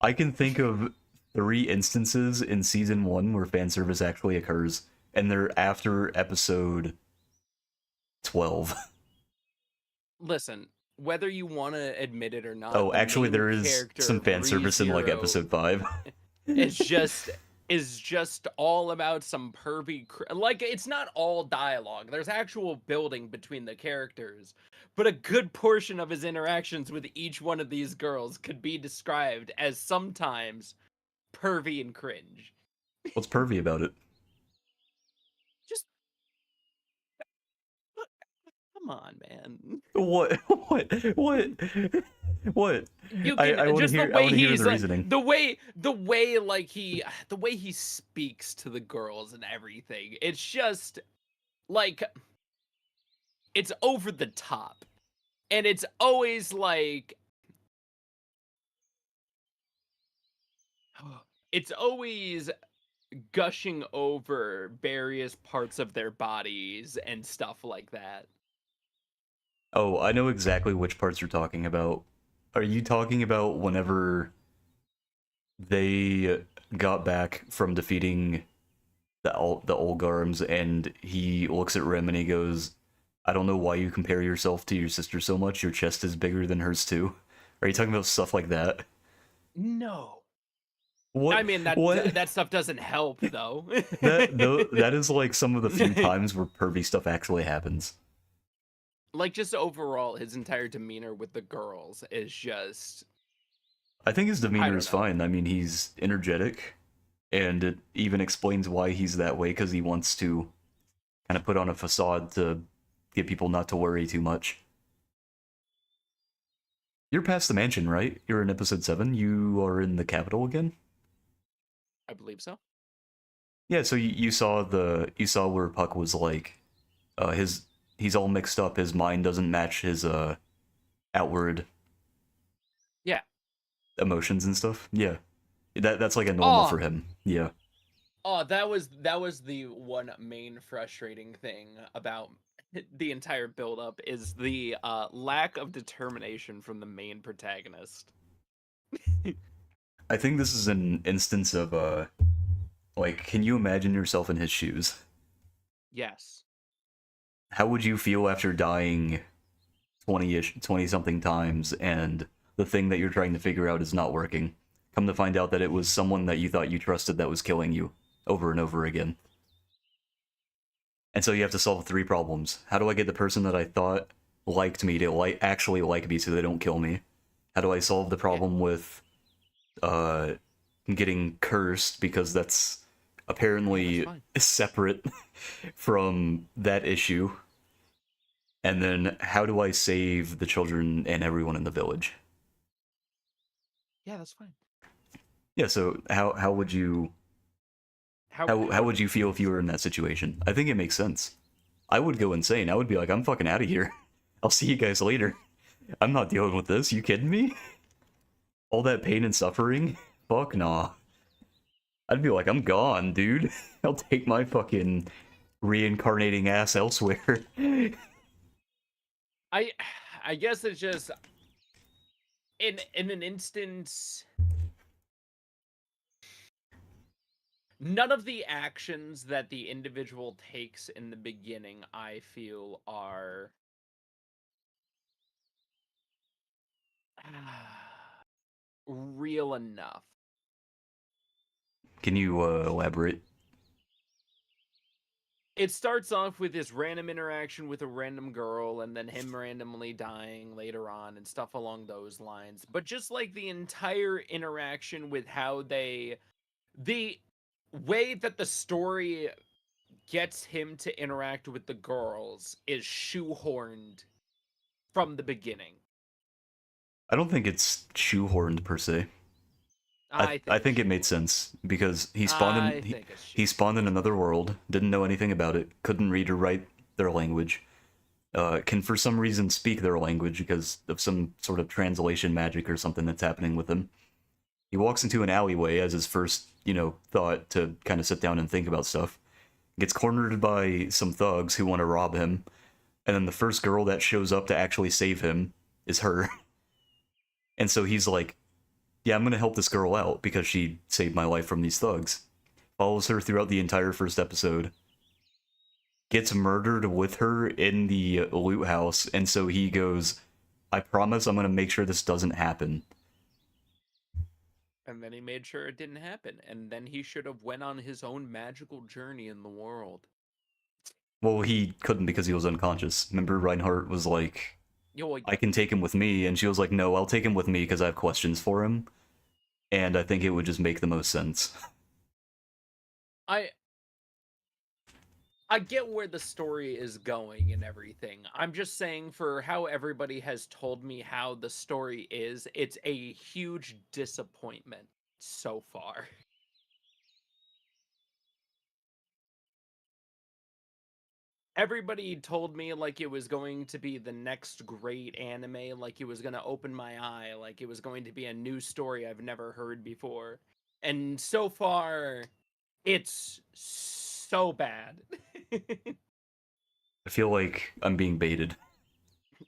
I can think of 3 instances in season 1 where fan service actually occurs, and they're after episode 12. listen, whether you want to admit it or not. Oh, the actually, main there is character some of fan service in like ReZero episode 5. is just all about some pervy like it's not all dialogue. There's actual building between the characters, but a good portion of his interactions with each one of these girls could be described as sometimes pervy and cringe. What's pervy about it? Just come on, man. What? What? You I can wanna just hear- the I way wanna hear he's the like, reasoning. the way he speaks to the girls and everything. It's just like it's over the top. And it's always like it's always gushing over various parts of their bodies and stuff like that. Oh, I know exactly which parts you're talking about. Are you talking about whenever they got back from defeating the Olgarms and he looks at Rim and he goes, I don't know why you compare yourself to your sister so much. Your chest is bigger than hers too. Are you talking about stuff like that? No. What? I mean What? that stuff doesn't help though. That is like some of the few times where pervy stuff actually happens. Like just overall his entire demeanor with the girls is just I think his demeanor don't is know. fine. I mean, he's energetic, and it even explains why he's that way because he wants to kind of put on a facade to get people not to worry too much. You're past the mansion, right? You're in episode 7. You are in the capital again? I believe so. Yeah, so you saw where Puck was like he's all mixed up. His mind doesn't match his outward Yeah. emotions and stuff. Yeah. That's like a normal Oh, for him. Yeah. oh, that was the one main frustrating thing about the entire build-up is the lack of determination from the main protagonist. I think this is an instance of like, can you imagine yourself in his shoes? Yes. How would you feel after dying 20 something times and the thing that you're trying to figure out is not working? Come to find out that it was someone that you thought you trusted that was killing you over and over again. And so you have to solve 3 problems. How do I get the person that I thought liked me to actually like me so they don't kill me? How do I solve the problem with getting cursed, because that's apparently separate from that issue? And then how do I save the children and everyone in the village? Yeah, that's fine. Yeah, so how would you how would you feel if you were in that situation? I think it makes sense. I would go insane. I would be like, I'm fucking out of here. I'll see you guys later. I'm not dealing with this. You kidding me? All that pain and suffering? Fuck nah. I'd be like, I'm gone, dude. I'll take my fucking reincarnating ass elsewhere. I guess it's just in an instance, none of the actions that the individual takes in the beginning, I feel, are real enough. Can you elaborate? It starts off with this random interaction with a random girl and then him randomly dying later on and stuff along those lines. But just like the entire interaction with how the way that the story gets him to interact with the girls is shoehorned from the beginning. I don't think it's shoehorned per se. I think it made sense because he spawned in another world, didn't know anything about it, couldn't read or write their language, can for some reason speak their language because of some sort of translation magic or something that's happening with him. He walks into an alleyway as his first, thought to kind of sit down and think about stuff. Gets cornered by some thugs who want to rob him, and then the first girl that shows up to actually save him is her. And so he's like, yeah, I'm gonna help this girl out because she saved my life from these thugs. Follows her throughout the entire first episode. Gets murdered with her in the loot house, and so he goes, I promise I'm gonna make sure this doesn't happen. And then he made sure it didn't happen. And then he should have went on his own magical journey in the world. Well, he couldn't because he was unconscious. Remember, Reinhardt was like, I can take him with me, and she was like, no, I'll take him with me because I have questions for him. And I think it would just make the most sense. I get where the story is going and everything. I'm just saying, for how everybody has told me how the story is, it's a huge disappointment so far. everybody told me like it was going to be the next great anime, like it was going to open my eye, like it was going to be a new story I've never heard before. And so far, it's so bad. I feel like I'm being baited.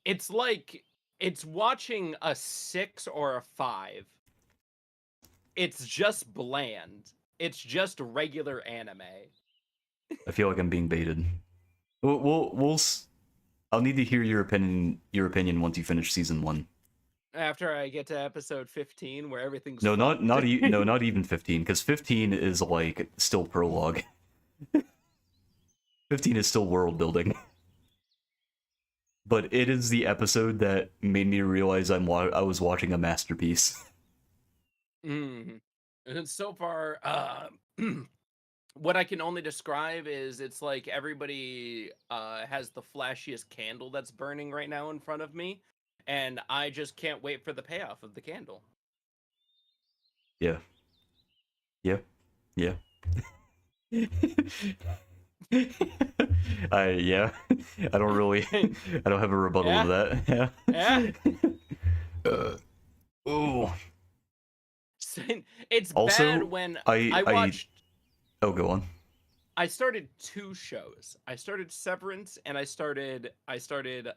It's like it's watching a 6 or a 5. It's just bland. It's just regular anime. I feel like I'm being baited. I'll need to hear your opinion. Your opinion once you finish season 1. After I get to episode 15, where everything's No, fucked. not even 15, because 15 is like still prologue. 15 is still world building. But it is the episode that made me realize I was watching a masterpiece. And so far, what I can only describe is it's like everybody has the flashiest candle that's burning right now in front of me, and I just can't wait for the payoff of the candle. Yeah. Yeah. Yeah. Yeah. I don't really. I don't have a rebuttal Yeah. to that. Yeah. Yeah. Ooh. It's Also, bad when I watched. Oh, go on. I started 2 shows. I started Severance and I started I started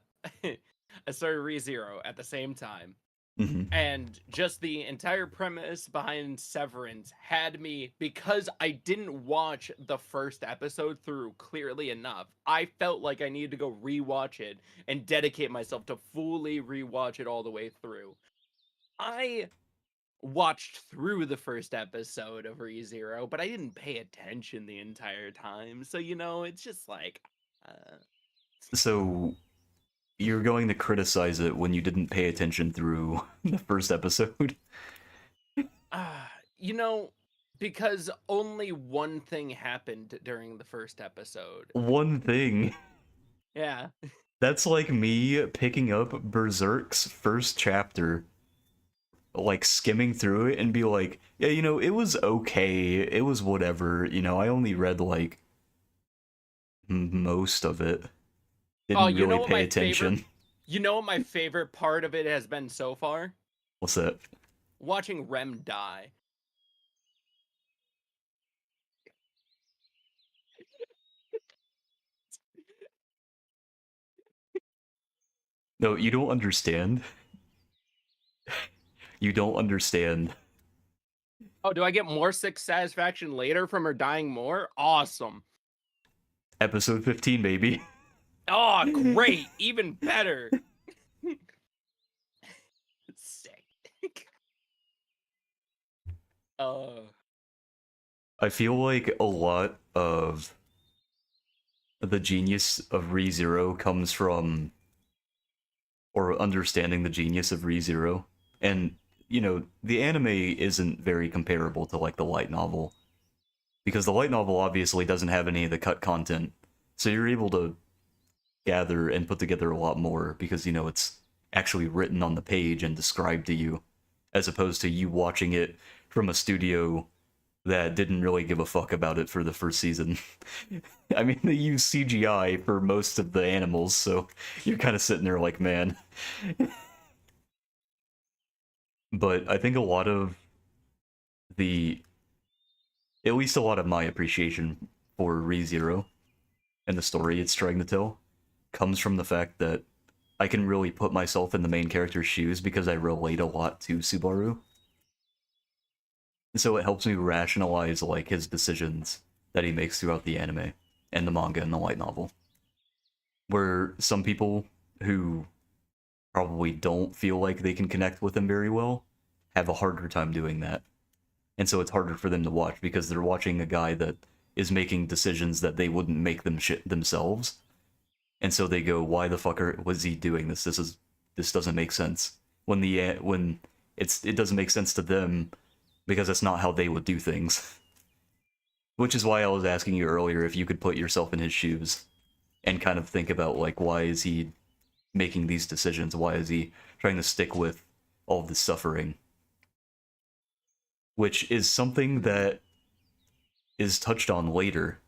ReZero at the same time. Hmm. And just the entire premise behind Severance had me, because I didn't watch the first episode through clearly enough. I felt like I needed to go rewatch it and dedicate myself to fully rewatch it all the way through. I watched through the first episode of ReZero, but I didn't pay attention the entire time. So, it's just like So you're going to criticize it when you didn't pay attention through the first episode? you know, because only one thing happened during the first episode. One thing. Yeah. That's like me picking up Berserk's first chapter, like skimming through it and be like, yeah, it was okay. It was whatever. I only read like most of it. Didn't you know really what pay my attention. You know what my favorite part of it has been so far? What's that? Watching Rem die. No, you don't understand. You don't understand. Oh, do I get more sick satisfaction later from her dying more? Awesome. Episode 15, baby. Oh, great. Even better. Sick. I feel like a lot of the genius of ReZero comes from, or understanding the genius of ReZero. And, the anime isn't very comparable to, like, the light novel. Because the light novel obviously doesn't have any of the cut content. So you're able to gather and put together a lot more because, it's actually written on the page and described to you, as opposed to you watching it from a studio that didn't really give a fuck about it for the first season. I mean, they use CGI for most of the animals, so you're kind of sitting there like, man. But I think a lot of at least a lot of my appreciation for ReZero and the story it's trying to tell comes from the fact that I can really put myself in the main character's shoes because I relate a lot to Subaru. So it helps me rationalize, like, his decisions that he makes throughout the anime and the manga and the light novel. Where some people who probably don't feel like they can connect with him very well have a harder time doing that. And so it's harder for them to watch because they're watching a guy that is making decisions that they wouldn't make themselves. And so they go, why the fuck was he doing this? This doesn't make sense. When it doesn't make sense to them because that's not how they would do things. Which is why I was asking you earlier if you could put yourself in his shoes and kind of think about, like, why is he making these decisions? Why is he trying to stick with all of this suffering? Which is something that is touched on later,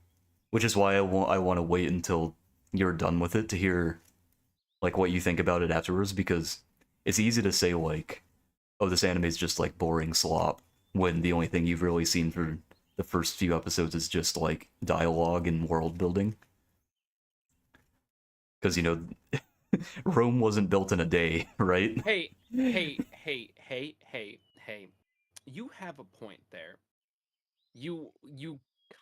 which is why I want to wait until you're done with it to hear like what you think about it afterwards, because it's easy to say like, oh, this anime is just like boring slop, when the only thing you've really seen for the first few episodes is just like dialogue and world building. Because, you know, Rome wasn't built in a day, right? Hey. You have a point there. You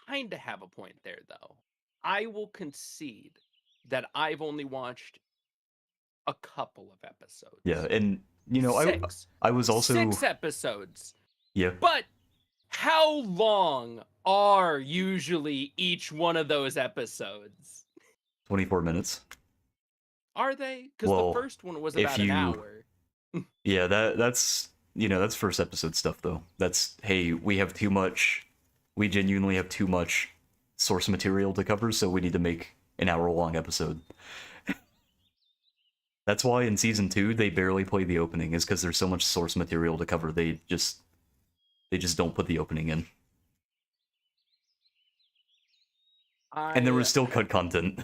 kind of have a point there, though. I will concede that I've only watched a couple of episodes. Yeah, and you know, Six. I was also 6 episodes. yeah. But how long are usually each one of those episodes? 24 minutes. Are they? Because Well, the first one was if about an you- hour. Yeah, that's you know, that's first episode stuff though. That's, hey, we genuinely have too much source material to cover, so we need to make an hour-long episode. That's why in season 2 they barely play the opening, is because there's so much source material to cover. They just don't put the opening in. And there was still cut content.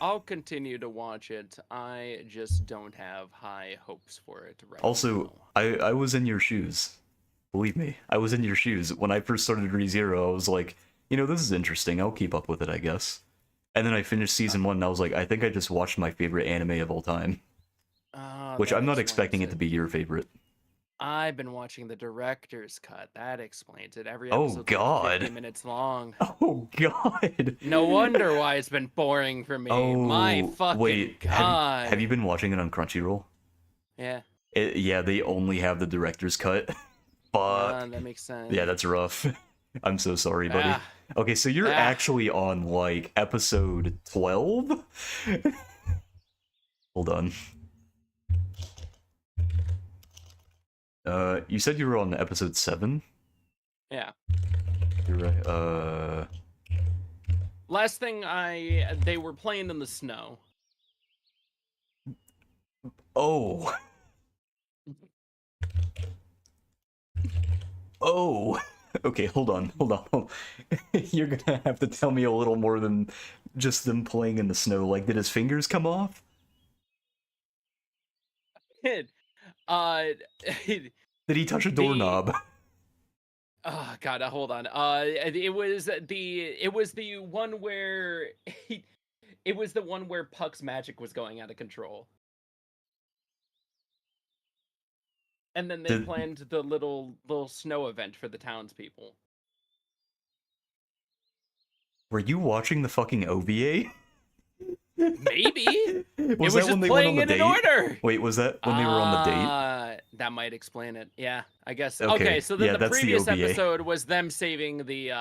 I'll continue to watch it. I just don't have high hopes for it right Also, now. I was in your shoes. Believe me, I was in your shoes. When I first started ReZero, I was like, you know, this is interesting. I'll keep up with it, I guess. And then I finished season 1, and I was like, I think I just watched my favorite anime of all time. Which That I'm not explains expecting it to be your favorite. I've been watching the director's cut. That explains it. Every Oh, episode's God. like 50 minutes long. Oh, God! No wonder why it's been boring for me. Oh, My fucking wait, god. have you been watching it on Crunchyroll? Yeah. Yeah, they only have the director's cut. But That makes sense. yeah, that's rough. I'm so sorry, buddy. Ah. Okay, so you're Ah. actually on, like, episode 12? Hold on. You said you were on episode 7? Yeah. You're right. Last thing they were playing in the snow. Oh. Oh. Okay, hold on. You're gonna have to tell me a little more than just them playing in the snow. Like, did his fingers come off? Did Did he touch a doorknob? Oh god, hold on. It was the one where it was the one where Puck's magic was going out of control. And then they planned the little snow event for the townspeople. Were you watching the fucking OVA? Maybe. Was it that was just when they playing went on the in date? an order. Wait, was that when they were on the date? That might explain it. Yeah, I guess. Okay, Okay, so then yeah, the that's the previous OVA. episode was them saving the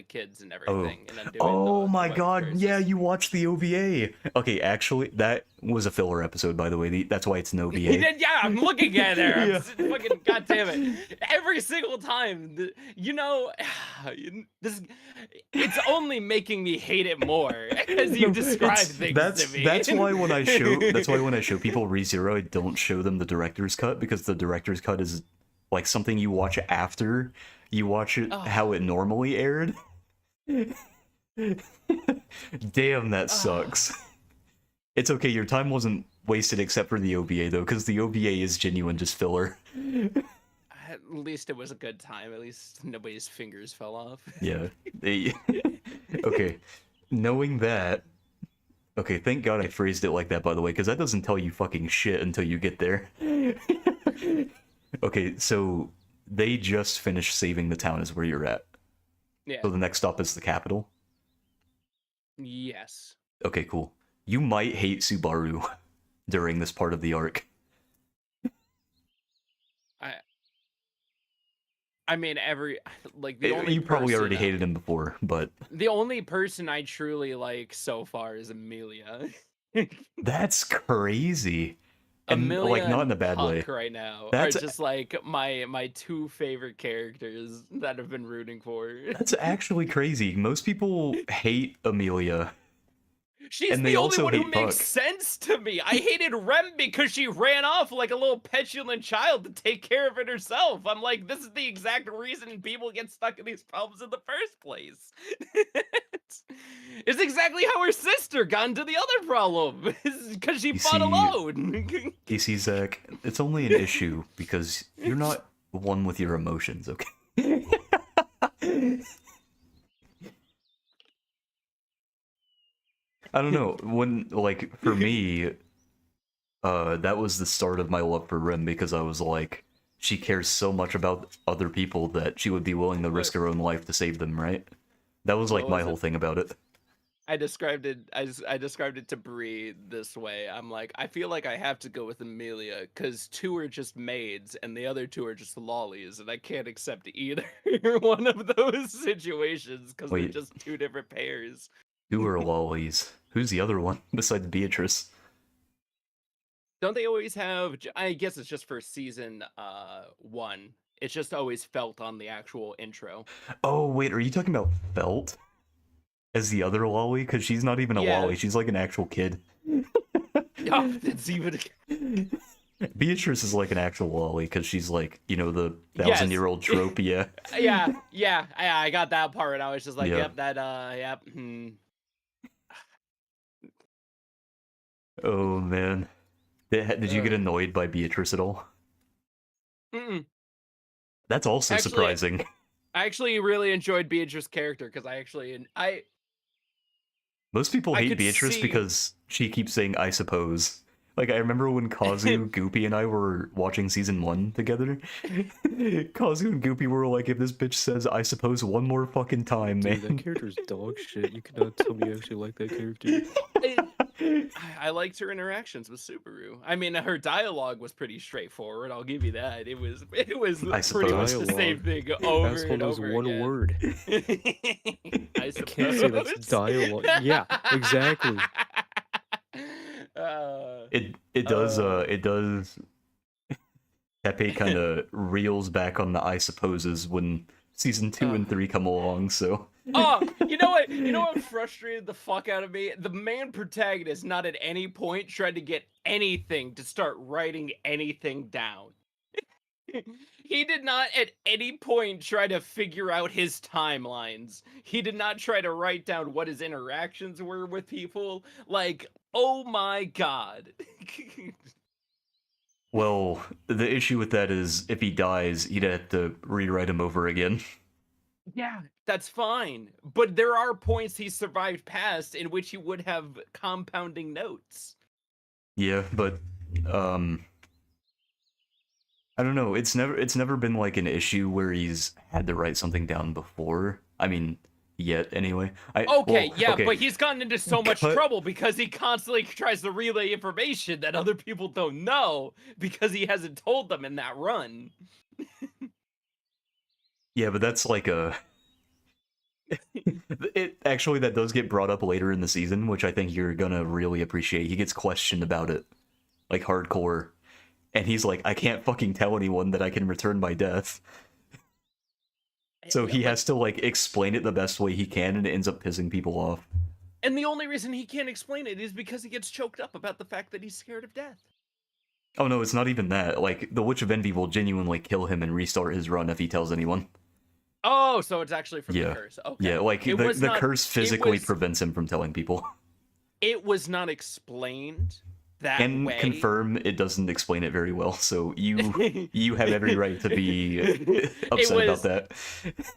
kids and everything. And then doing Oh the my weapon god, curses. yeah, you watched the OVA. Okay, actually, that was a filler episode, by the way. That's why it's an OVA. Yeah, I'm looking at it. I'm Yeah. fucking goddamn it! Every single time, you know, it's only making me hate it more as you describe things to me. That's why when I show people ReZero, I don't show them the director's cut, because the director's cut is like something you watch after you watch it how it normally aired. Damn, that sucks. It's okay, your time wasn't wasted except for the OVA though, because the OVA is genuine just filler. At least it was a good time. At least nobody's fingers fell off. Yeah. Okay. Knowing that. Okay, thank God I phrased it like that, by the way, because that doesn't tell you fucking shit until you get there. Okay, so they just finished saving the town is where you're at. Yeah. So the next stop is the capital. Yes. Okay, cool. You might hate Subaru during this part of the arc. I mean, the only You probably person already hated him before, but the only person I truly like so far is Amelia. that's crazy. And Amelia like not in a and bad way. Puck right now That's- are just like my two favorite characters that I've been rooting for. That's actually crazy. Most people hate Amelia. She's And the they only also one who hate makes Puck. sense to me. I hated Rem because she ran off like a little petulant child to take care of it herself. I'm like, this is the exact reason people get stuck in these problems in the first place. It's exactly how her sister got into the other problem. Because she You fought see- alone. You see, Zach, it's only an issue because you're not one with your emotions, okay? I don't know, when, like, for me, that was the start of my love for Rim because I was like, she cares so much about other people that she would be willing to risk her own life to save them, right? That was like What my was whole it? thing about it. I described it I described it to Bree this way. I'm like, I feel like I have to go with Amelia because 2 are just maids and the other 2 are just lollies, and I can't accept either one of those situations because they're Wait. just 2 different pairs. Who are lollies? Who's the other one besides Beatrice? Don't they always have? I guess it's just for season 1. It's just always felt on the actual intro. Oh, wait, are you talking about Felt as the other lolly? Because she's not even a Yeah. lolly, she's like an actual kid. Oh, that's even. Beatrice is like an actual lolly because she's like, you know, the Yes. 1,000-year-old trope, yeah. Yeah. I got that part. I was just like, Yeah. yep, that. Yep. Oh, man. Did you get annoyed by Beatrice at all? Mm-mm. That's also Actually, surprising. I actually really enjoyed Beatrice's character because Most people I hate could Beatrice see- because she keeps saying, I suppose. Like, I remember when Kazu, Goopy, and I were watching season 1 together. Kazu and Goopy were like, if this bitch says, I suppose one more fucking time, Dude, man. that character's dog shit. You cannot tell me you actually like that character. I liked her interactions with Subaru. I mean, her dialogue was pretty straightforward. I'll give you that. It was I pretty much the suppose. same thing over Asshole and knows over one again. word. I I can't say that's suppose. dialogue. Yeah, exactly. It does Pepe kind of reels back on the I supposes when season 2 and 3 come along, so Oh, you know what? You know what frustrated the fuck out of me? The main protagonist not at any point tried to get anything to start writing anything down. He did not at any point try to figure out his timelines. He did not try to write down what his interactions were with people. Like, oh my god. well, the issue with that is if he dies, he'd have to rewrite him over again. Yeah, that's fine. But there are points he survived past in which he would have compounding notes. Yeah, but I don't know. It's never been like an issue where he's had to write something down before. I mean, yet anyway. Okay, well, yeah, okay. but he's gotten into so much Cut- trouble because he constantly tries to relay information that other people don't know because he hasn't told them in that run. Yeah, but that's like a. It actually that does get brought up later in the season, which I think you're gonna really appreciate. He gets questioned about it, like hardcore, and he's like, "I can't fucking tell anyone that I can return my death." So he has to like explain it the best way he can, and it ends up pissing people off. And the only reason he can't explain it is because he gets choked up about the fact that he's scared of death. Oh no, it's not even that. Like the Witch of Envy will genuinely kill him and restart his run if he tells anyone. Oh, so it's actually from Yeah. the curse. Okay. Yeah, like It the was not- curse it physically was- prevents him from telling people. It was not explained that And way. confirm it doesn't explain it very well, so you have every right to be upset was- about that.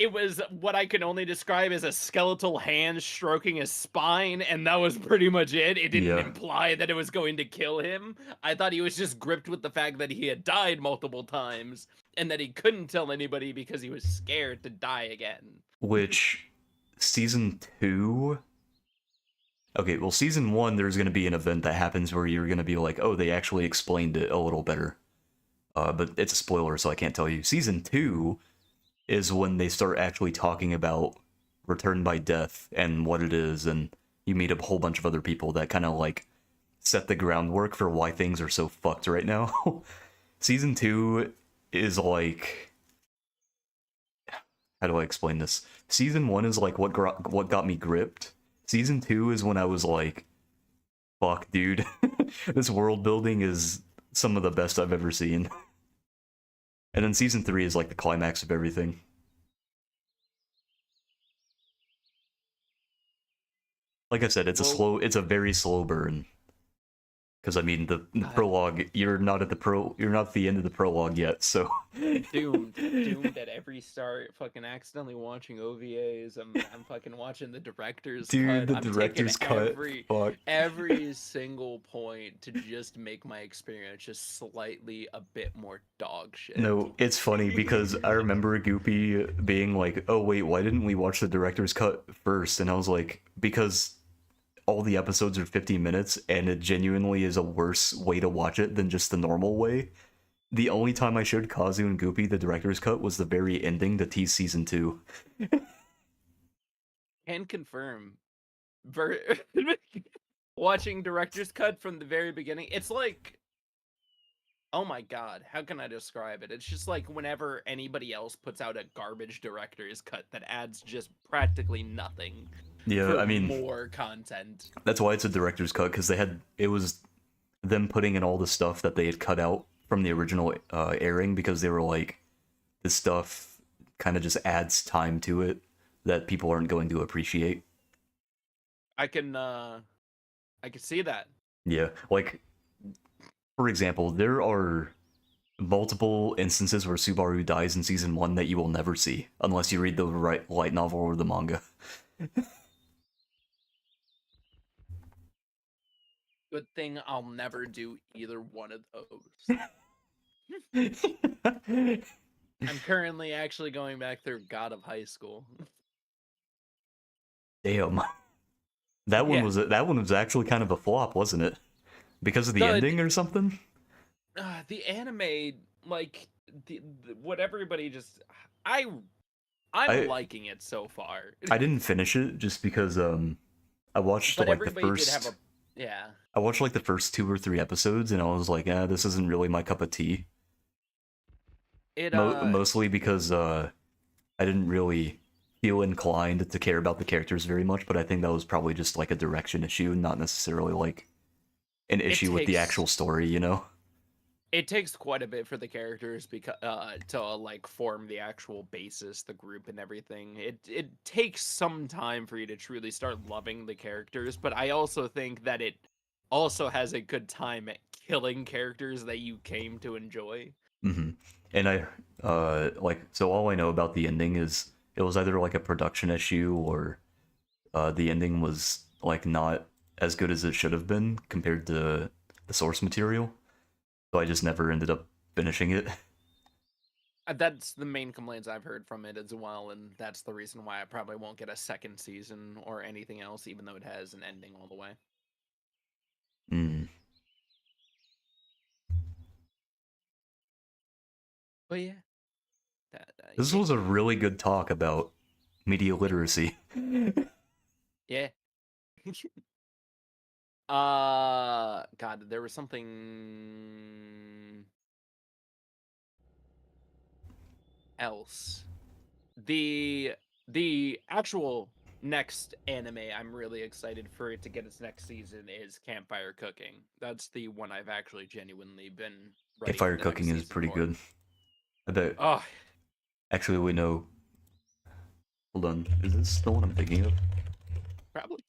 It was what I can only describe as a skeletal hand stroking his spine, and that was pretty much it. It didn't Yeah. imply that it was going to kill him. I thought he was just gripped with the fact that he had died multiple times, and that he couldn't tell anybody because he was scared to die again. Which, season 2... Okay, well, season 1, there's going to be an event that happens where you're going to be like, oh, they actually explained it a little better. But it's a spoiler, so I can't tell you. Season 2 is when they start actually talking about Return by Death and what it is, and you meet a whole bunch of other people that kind of, like, set the groundwork for why things are so fucked right now. Season 2 is like... How do I explain this? Season 1 is like what got me gripped. Season 2 is when I was like, fuck, dude. This world building is some of the best I've ever seen. And then season 3 is like the climax of everything. Like I said, Well- it's a very slow burn. Because I mean, the God. prologue, you're not at the end of the prologue yet, so Doomed at every start. Fucking accidentally watching OVAs. I'm fucking watching the director's Dude, cut. the I'm director's taking cut. Fuck. every single point to just make my experience just slightly a bit more dog shit. No, it's funny because I remember Goopy being like, "Oh wait, why didn't we watch the director's cut first?" And I was like, "Because all the episodes are 50 minutes, and it genuinely is a worse way to watch it than just the normal way." The only time I showed Kazu and Goopy the director's cut was the very ending to tease season 2. Can confirm. Watching director's cut from the very beginning, it's like, oh my god, how can I describe it? It's just like whenever anybody else puts out a garbage director's cut that adds just practically nothing. Yeah, For I mean, more content. that's why it's a director's cut, because it was them putting in all the stuff that they had cut out from the original airing, because they were like, this stuff kind of just adds time to it that people aren't going to appreciate. I can see that. Yeah, like, for example, there are multiple instances where Subaru dies in season 1 that you will never see unless you read the light novel or the manga. Good thing I'll never do either one of those. I'm currently actually going back through God of High School. Damn. That one Yeah. that one was actually kind of a flop, wasn't it? Because of the ending or something? The anime, like what everybody just, I'm liking it so far. I didn't finish it just because I watched But like the everybody first did have yeah. I watched like the first 2 or 3 episodes and I was like, this isn't really my cup of tea. It Mostly because I didn't really feel inclined to care about the characters very much, but I think that was probably just like a direction issue, not necessarily like an issue with the takes- actual story, you know? it takes quite a bit for the characters because to like form the actual basis, the group and everything. It takes some time for you to truly start loving the characters, but I also think that it also has a good time at killing characters that you came to enjoy. Mm-hmm. And so all I know about the ending is it was either like a production issue or the ending was like not as good as it should have been compared to the source material. So I just never ended up finishing it. That's the main complaints I've heard from it as well, and that's the reason why I probably won't get a second season or anything else, even though it has an ending all the way. Mm. But yeah, This was a really good talk about media literacy. yeah. God, there was something else. The actual next anime I'm really excited for it to get its next season is Campfire Cooking. That's the one I've actually genuinely been ready Campfire for the next Cooking is season pretty for. good. I bet. Oh, Actually, we know. Hold on. Is this the one I'm thinking of? probably.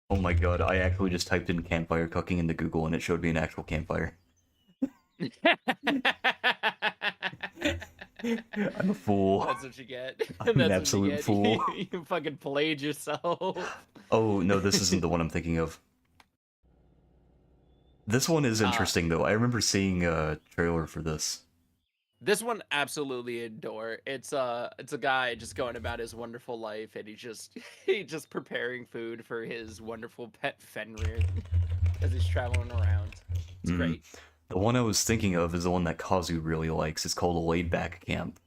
Oh my god, I actually just typed in campfire cooking into Google and it showed me an actual campfire. I'm a fool. That's what you get. I'm an absolute fool. You fucking played yourself. Oh, no, this isn't the one I'm thinking of. This one is interesting, though. I remember seeing a trailer for this. This one absolutely adore. It's a guy just going about his wonderful life, and he just preparing food for his wonderful pet Fenrir as he's traveling around. It's great. The one I was thinking of is the one that Kazu really likes. It's called A Laid Back Camp.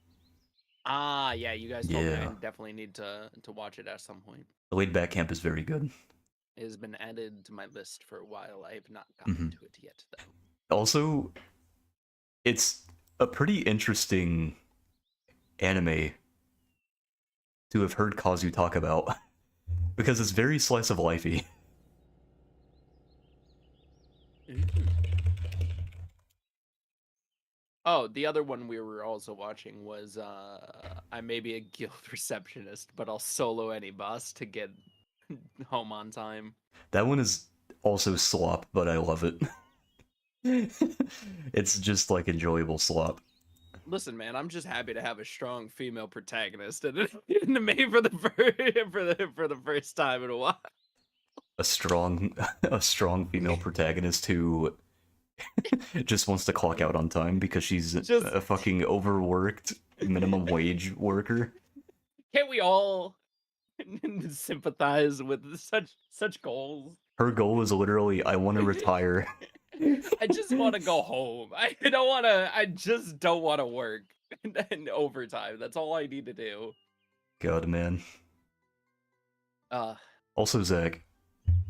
Ah, yeah, you guys told me I Yeah. definitely need to watch it at some point. The Laid Back Camp is very good. It has been added to my list for a while. I have not gotten to it yet, though. Also, it's a pretty interesting anime to have heard Kazu talk about because it's very slice of lifey. Oh, the other one we were also watching was I may be a guild receptionist, but I'll solo any boss to get home on time. That one is also slop, but I love it. It's just like enjoyable slop. Listen, man, I'm just happy to have a strong female protagonist in the main for the for the first time in a while. A strong female protagonist who just wants to clock out on time because she's Just a fucking overworked minimum wage worker. can't we all sympathize with such goals? Her goal is literally, I want to retire. I just want to go home. I don't want to. I just don't want to work in overtime. That's all I need to do. God, man. Uh, Also, Zach,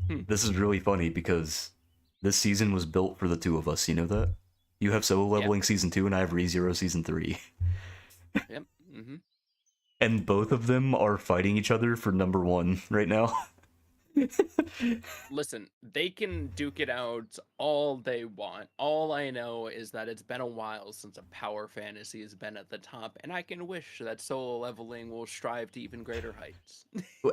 this is really funny because this season was built for the two of us. You know that? You have solo leveling season 2, and I have ReZero season 3. yep. Mm-hmm. And both of them are fighting each other for number 1 right now. Listen, they can duke it out all they want. All I know is that it's been a while since a power fantasy has been at the top, and I can wish that solo leveling will strive to even greater heights.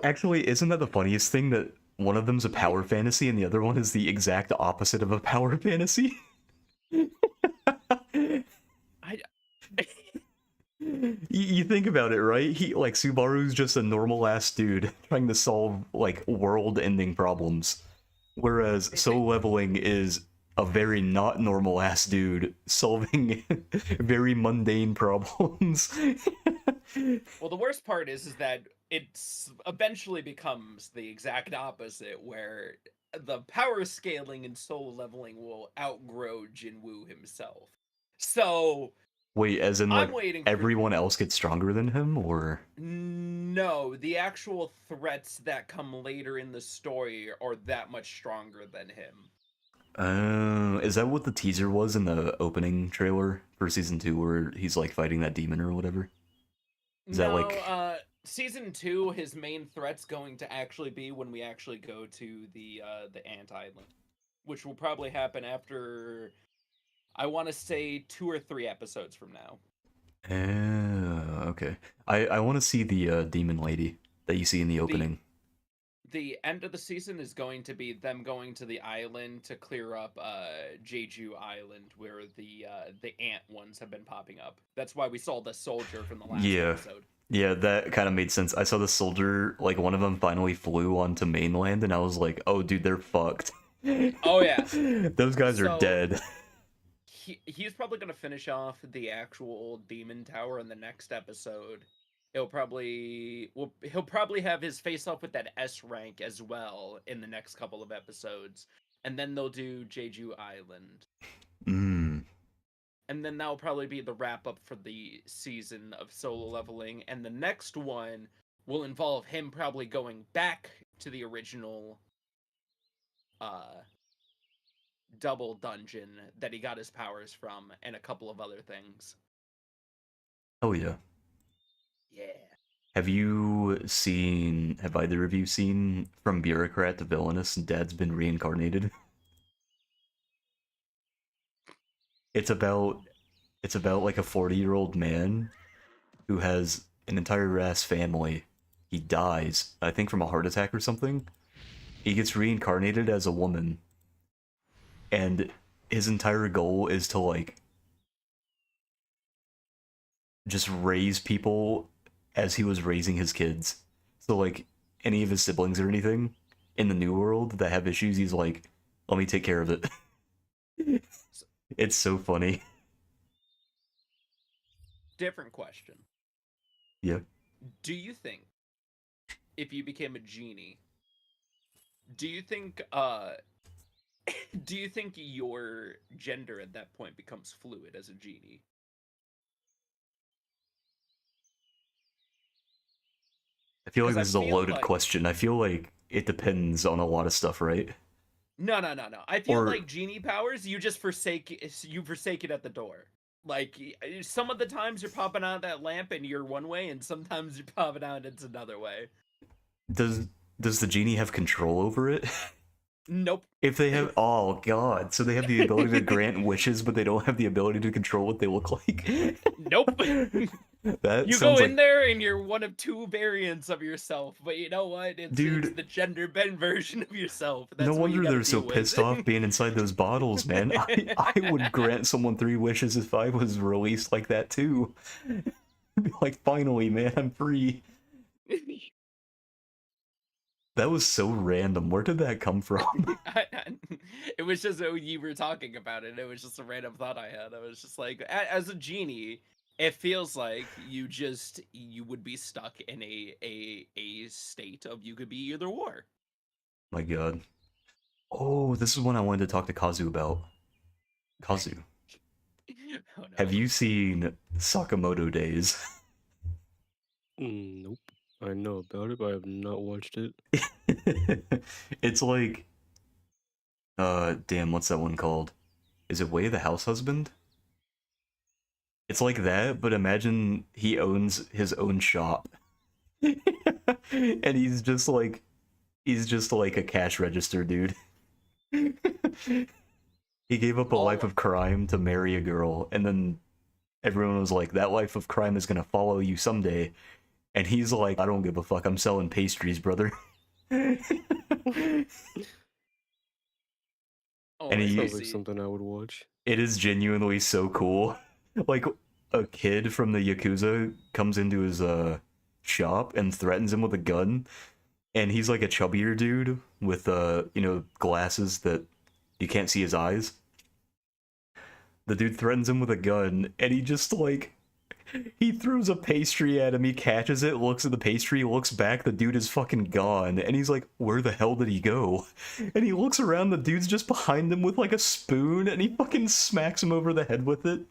Actually, isn't that the funniest thing, that one of them's a power fantasy and the other one is the exact opposite of a power fantasy? I You think about it, right? Subaru's just a normal ass dude trying to solve like world-ending problems, whereas solo leveling is a very not normal ass dude solving very mundane problems. Well, the worst part is that it's eventually becomes the exact opposite, where the power scaling and solo leveling will outgrow Jinwoo himself. So Wait, as in I'm like waiting for everyone else gets stronger than him, or? no, the actual threats that come later in the story are that much stronger than him. Is that what the teaser was in the opening trailer for season 2, where he's like fighting that demon or whatever? Is that like season 2, his main threat's going to actually be when we actually go to the Ant Island, which will probably happen after, I want to say, 2 or 3 episodes from now. Okay. I want to see the demon lady that you see in the opening. The end of the season is going to be them going to the island to clear up Jeju Island, where the ant ones have been popping up. That's why we saw the soldier from the last episode. Yeah, that kind of made sense. I saw the soldier, like one of them finally flew onto mainland, and I was like, oh dude, they're fucked. Oh yeah. Those guys are dead. He's probably going to finish off the actual demon tower in the next episode. He'll probably have his face off with that S rank as well in the next couple of episodes, and then they'll do Jeju Island. And then that'll probably be the wrap up for the season of solo leveling, and the next one will involve him probably going back to the original double dungeon that he got his powers from, and a couple of other things. Oh yeah. Yeah. Have either of you seen From Bureaucrat to Villainous, Dad's Been Reincarnated? It's about like a 40-year-old man who has an entire ass family. He dies, I think from a heart attack or something. He gets reincarnated as a woman. And his entire goal is to like just raise people as he was raising his kids. So like any of his siblings or anything in the new world that have issues, he's like, let me take care of it. It's so funny. Different question. Yeah. Do you think if you became a genie, do you think your gender at that point becomes fluid as a genie? I feel like this is a loaded question. I feel like it depends on a lot of stuff, right? No. I feel like genie powers, you just forsake it at the door. Like, some of the times you're popping out of that lamp and you're one way, and sometimes you're popping out and it's another way. Does the genie have control over it? Nope. If they have, oh god, so they have the ability to grant wishes, but they don't have the ability to control what they look like. Nope. That You sounds go in like, there and you're one of two variants of yourself, but you know what? It's dude. the gender bent version of yourself. No That's what you wonder gotta they're so deal pissed with. off being inside those bottles, man. I would grant someone 3 wishes if I was released like that too. Be like, finally, man, I'm free. That was so random. Where did that come from? It was just you were talking about it. It was just a random thought I had. I was just like, as a genie, it feels like you would be stuck in a state of you could be either or. My god. Oh, this is one I wanted to talk to Kazu about. Kazu, Oh have no. you seen Sakamoto Days? Nope. I know about it, but I have not watched it. It's like, damn, what's that one called? Is it Way of the House Husband? It's like that, but imagine he owns his own shop. And he's just like a cash register dude. He gave up a life All of crime to marry a girl, and then everyone was like, that life of crime is gonna follow you someday. And he's like, I don't give a fuck, I'm selling pastries, brother. oh, And I Sounds like see. something I would watch. it is genuinely so cool. Like, a kid from the Yakuza comes into his shop and threatens him with a gun, and he's like a chubbier dude with glasses that you can't see his eyes. The dude threatens him with a gun, and he just like he throws a pastry at him, he catches it, looks at the pastry, looks back, the dude is fucking gone, and he's like, where the hell did he go? And he looks around, the dude's just behind him with like a spoon, and he fucking smacks him over the head with it.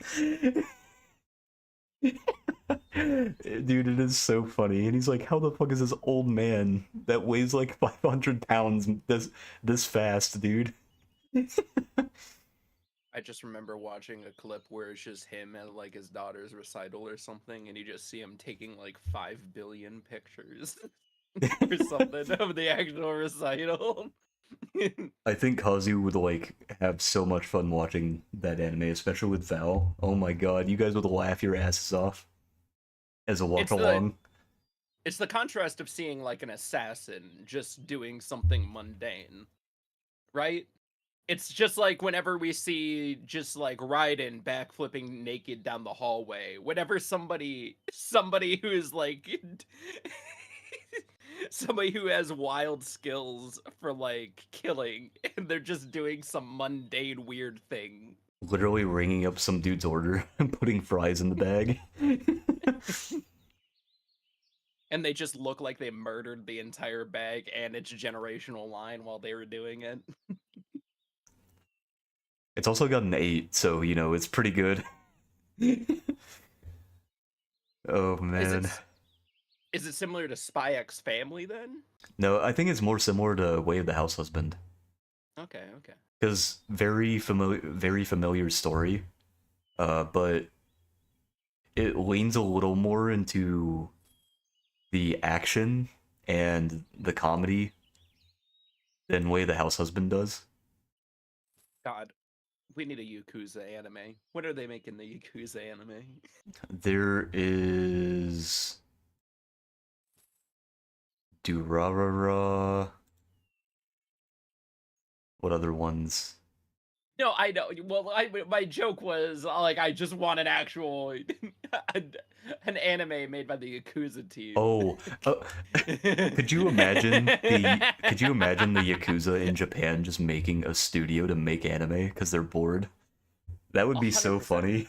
Dude, it is so funny. And he's like, how the fuck is this old man that weighs like 500 pounds this fast, dude? I just remember watching a clip where it's just him at like his daughter's recital or something, and you just see him taking like 5 billion pictures or something of the actual recital. I think Kazu would like have so much fun watching that anime, especially with Val. Oh my god, you guys would laugh your asses off as a watch It's the- along. It's the contrast of seeing like an assassin just doing something mundane, right? It's just like whenever we see just like Raiden backflipping naked down the hallway. Whenever somebody who is like somebody who has wild skills for like killing and they're just doing some mundane weird thing. Literally ringing up some dude's order and putting fries in the bag. And they just look like they murdered the entire bag and its generational line while they were doing it. It's also got an 8, so it's pretty good. Oh man. Is it similar to Spy X Family then? No, I think it's more similar to Way of the House Husband. Okay. Because very familiar story, but it leans a little more into the action and the comedy than Way the House Husband does. God, we need a Yakuza anime. When are they making the Yakuza anime? There is Durarara. What other ones? No, I know. Well, my joke was like I just want an actual an anime made by the Yakuza team. Oh, could you imagine the Yakuza in Japan just making a studio to make anime because they're bored? That would be so 100%. funny.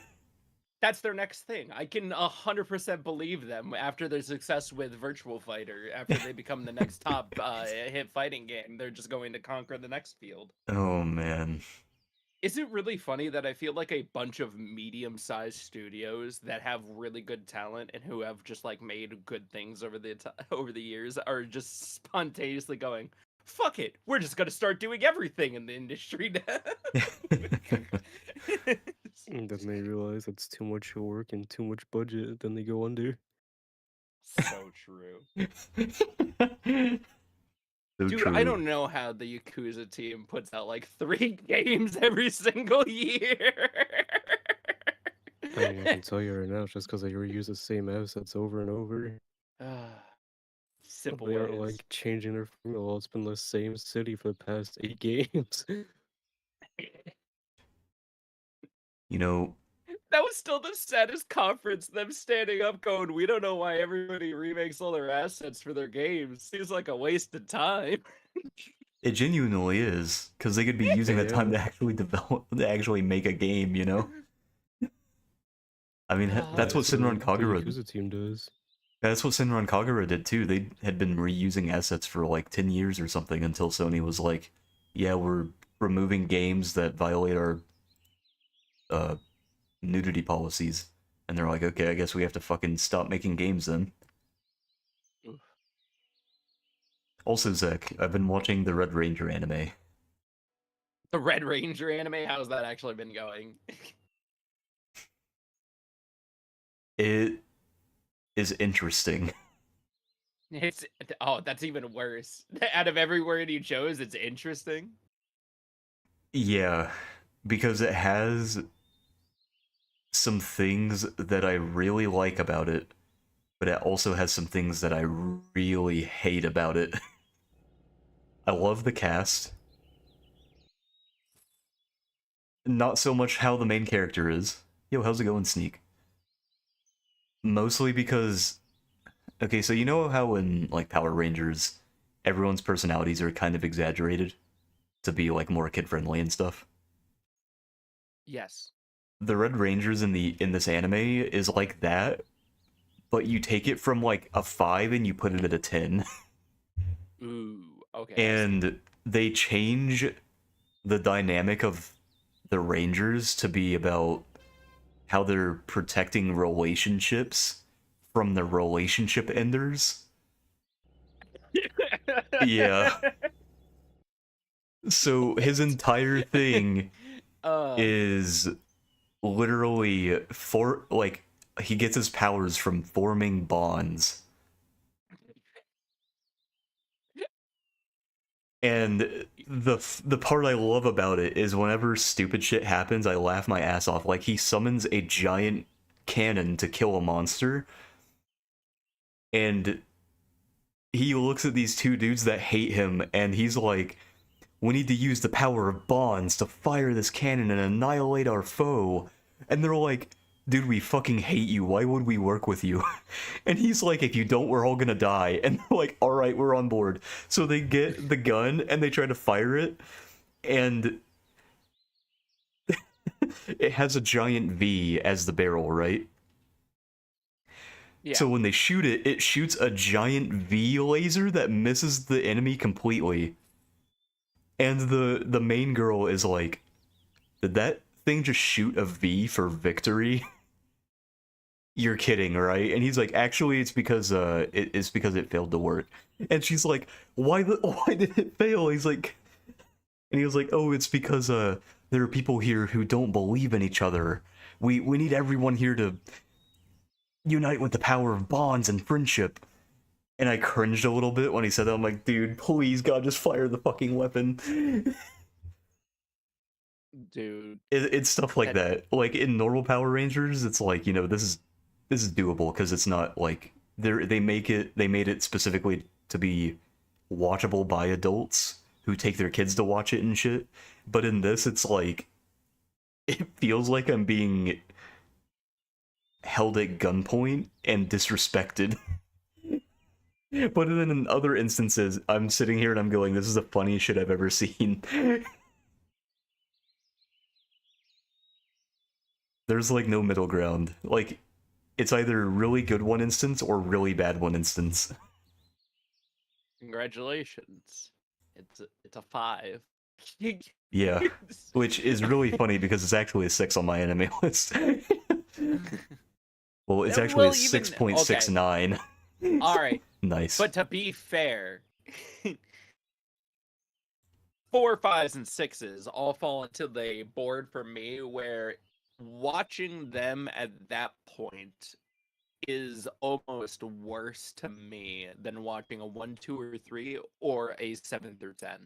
That's their next thing. I can 100% believe them after their success with Virtual Fighter. After they become the next top hit fighting game, they're just going to conquer the next field. Oh man. Is it really funny that I feel like a bunch of medium-sized studios that have really good talent and who have just like made good things over the years are just spontaneously going, "Fuck it, we're just gonna start doing everything in the industry now." And then they realize it's too much work and too much budget, then they go under. So true. So Dude, true. I don't know how the Yakuza team puts out like 3 games every single year. I mean, I can tell you right now, just because they reuse the same assets over and over. Simple They aren't ways. like changing their formula. It's been the same city for the past 8 games. You know, That was still the saddest conference, them standing up going, we don't know why everybody remakes all their assets for their games. Seems like a waste of time. it genuinely is, because they could be using that time to Yeah. actually develop, to actually make a game, you know? I mean, that's what That's what Shinron the Kagura. Yakuza team does. That's what Shinron Kagura did too. They had been reusing assets for like 10 years or something until Sony was like, "Yeah, we're removing games that violate our uh, nudity policies." And they're like, "Okay, I guess we have to fucking stop making games then." Oof. Also, Zach, I've been watching the Red Ranger anime. The Red Ranger anime, how's that actually been going? It is interesting. It's that's even worse. Out of every word you chose, it's interesting. Yeah, because it has some things that I really like about it, but it also has some things that I really hate about it. I love the cast. Not so much how the main character is. Yo, how's it going, Sneak? Mostly because, okay, so you know how in like Power Rangers, everyone's personalities are kind of exaggerated to be like more kid friendly and stuff. Yes. The Red Rangers in this anime is like that, but you take it from like a 5 and you put it at a 10. Ooh, okay. And they change the dynamic of the Rangers to be about how they're protecting relationships from the relationship enders. Yeah. So his entire thing is literally for like he gets his powers from forming bonds. And the part I love about it is whenever stupid shit happens, I laugh my ass off. Like he summons a giant cannon to kill a monster, and he looks at these two dudes that hate him, and he's like, "We need to use the power of bonds to fire this cannon and annihilate our foe." And they're like, "Dude, we fucking hate you. Why would we work with you?" And he's like, "If you don't, we're all gonna die." And they're like, "All right, we're on board." So they get the gun and they try to fire it, and it has a giant V as the barrel, right? Yeah. So when they shoot it, it shoots a giant V laser that misses the enemy completely. And the main girl is like, "Did that thing just shoot a V for victory?" "You're kidding, right?" And he's like, "Actually, it's because it's because it failed to work." And she's like, why did it fail?" He's like, and he was like, "Oh, it's because there are people here who don't believe in each other. We need everyone here to unite with the power of bonds and friendship." And I cringed a little bit when he said that. I'm like, "Dude, please, God, just fire the fucking weapon." Dude. It's stuff like that. Like in normal Power Rangers, it's like, you know, this is doable because it's not like they made it specifically to be watchable by adults who take their kids to watch it and shit. But in this, it's like it feels like I'm being held at gunpoint and disrespected. But then in other instances, I'm sitting here and I'm going, "This is the funniest shit I've ever seen." There's like no middle ground. Like it's either really good one instance or really bad one instance. Congratulations. It's a 5. Yeah, which is really funny because it's actually a 6 on my anime list. Well, it's actually Well, a even- 6.69. All right. Nice. But to be fair, 4, 5s, and 6s all fall into the board for me where watching them at that point is almost worse to me than watching a 1, 2, or 3 or a 7 through 10.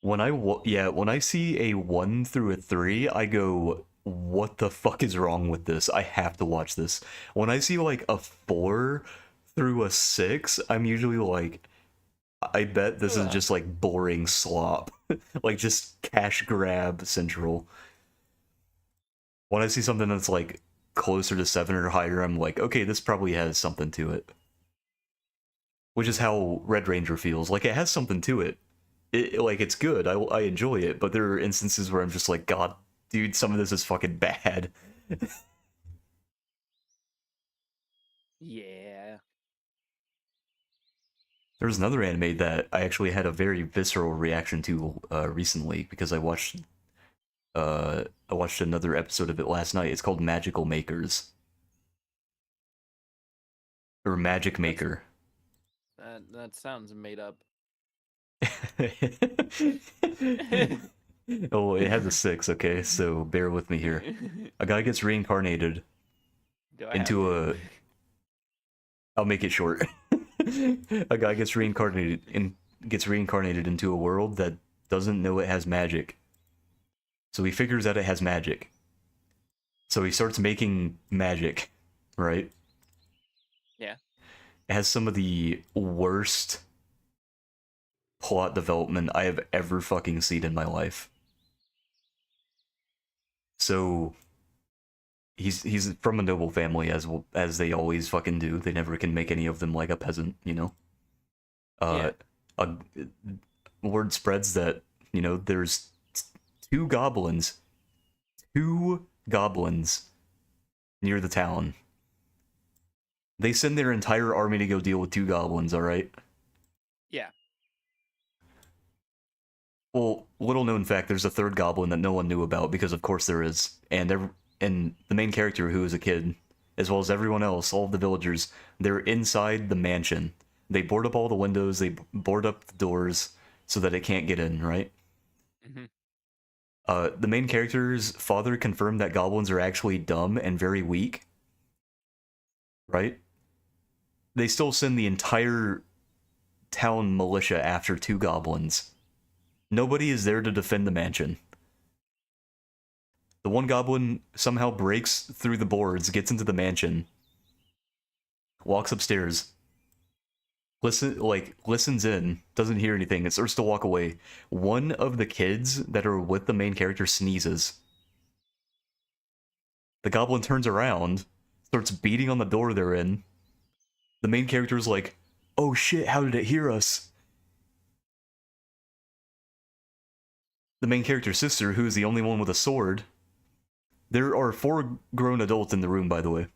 When I see a 1 through a 3, I go, what the fuck is wrong with this? I have to watch this. When I see like a 4 through a 6, I'm usually like, I bet this is Ugh. just like boring slop. Like just cash grab central. When I see something that's like closer to 7 or higher, I'm like, okay, this probably has something to it. Which is how Red Ranger feels. Like it has something to it. Like it's good. I enjoy it, but there are instances where I'm just like, God, dude, some of this is fucking bad. Yeah. There was another anime that I actually had a very visceral reaction to recently because I watched another episode of it last night. It's called Magical Makers or Magic Maker. That sounds made up. Oh, it has a 6. Okay, so bear with me here. A guy gets reincarnated Do I into have a. I'll make it short. A guy gets reincarnated into a world that doesn't know it has magic. So he figures out it has magic. So he starts making magic, right? Yeah. It has some of the worst plot development I have ever fucking seen in my life. So he's from a noble family as they always fucking do. They never can make any of them like a peasant, you know. Yeah. A word spreads that there's two goblins near the town. They send their entire army to go deal with two goblins. All right. Yeah. Well, little known fact, there's a third goblin that no one knew about because of course there is, and the main character who is a kid, as well as everyone else, all of the villagers, they're inside the mansion. They board up all the windows, they board up the doors so that it can't get in, right? Mm-hmm. The main character's father confirmed that goblins are actually dumb and very weak, right? They still send the entire town militia after two goblins. Nobody is there to defend the mansion. The one goblin somehow breaks through the boards, gets into the mansion, walks upstairs, listens in, doesn't hear anything, and starts to walk away. One of the kids that are with the main character sneezes. The goblin turns around, starts beating on the door they're in. The main character is like, "Oh shit, how did it hear us?" The main character's sister, who is the only one with a sword. There are 4 grown adults in the room, by the way.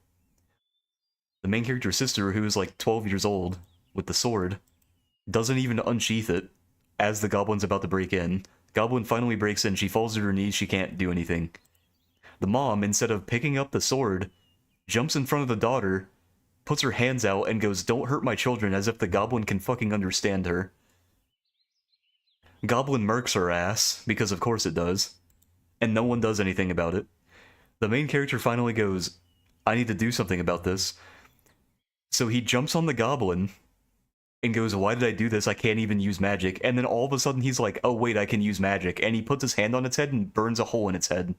The main character's sister, who is like 12 years old, with the sword, doesn't even unsheath it as the goblin's about to break in. Goblin finally breaks in, she falls to her knees, she can't do anything. The mom, instead of picking up the sword, jumps in front of the daughter, puts her hands out, and goes, "Don't hurt my children," as if the goblin can fucking understand her. Goblin murks her ass, because of course it does, and no one does anything about it. The main character finally goes, "I need to do something about this." So he jumps on the goblin and goes, "Why did I do this? I can't even use magic." And then all of a sudden he's like, "Oh wait, I can use magic." And he puts his hand on its head and burns a hole in its head.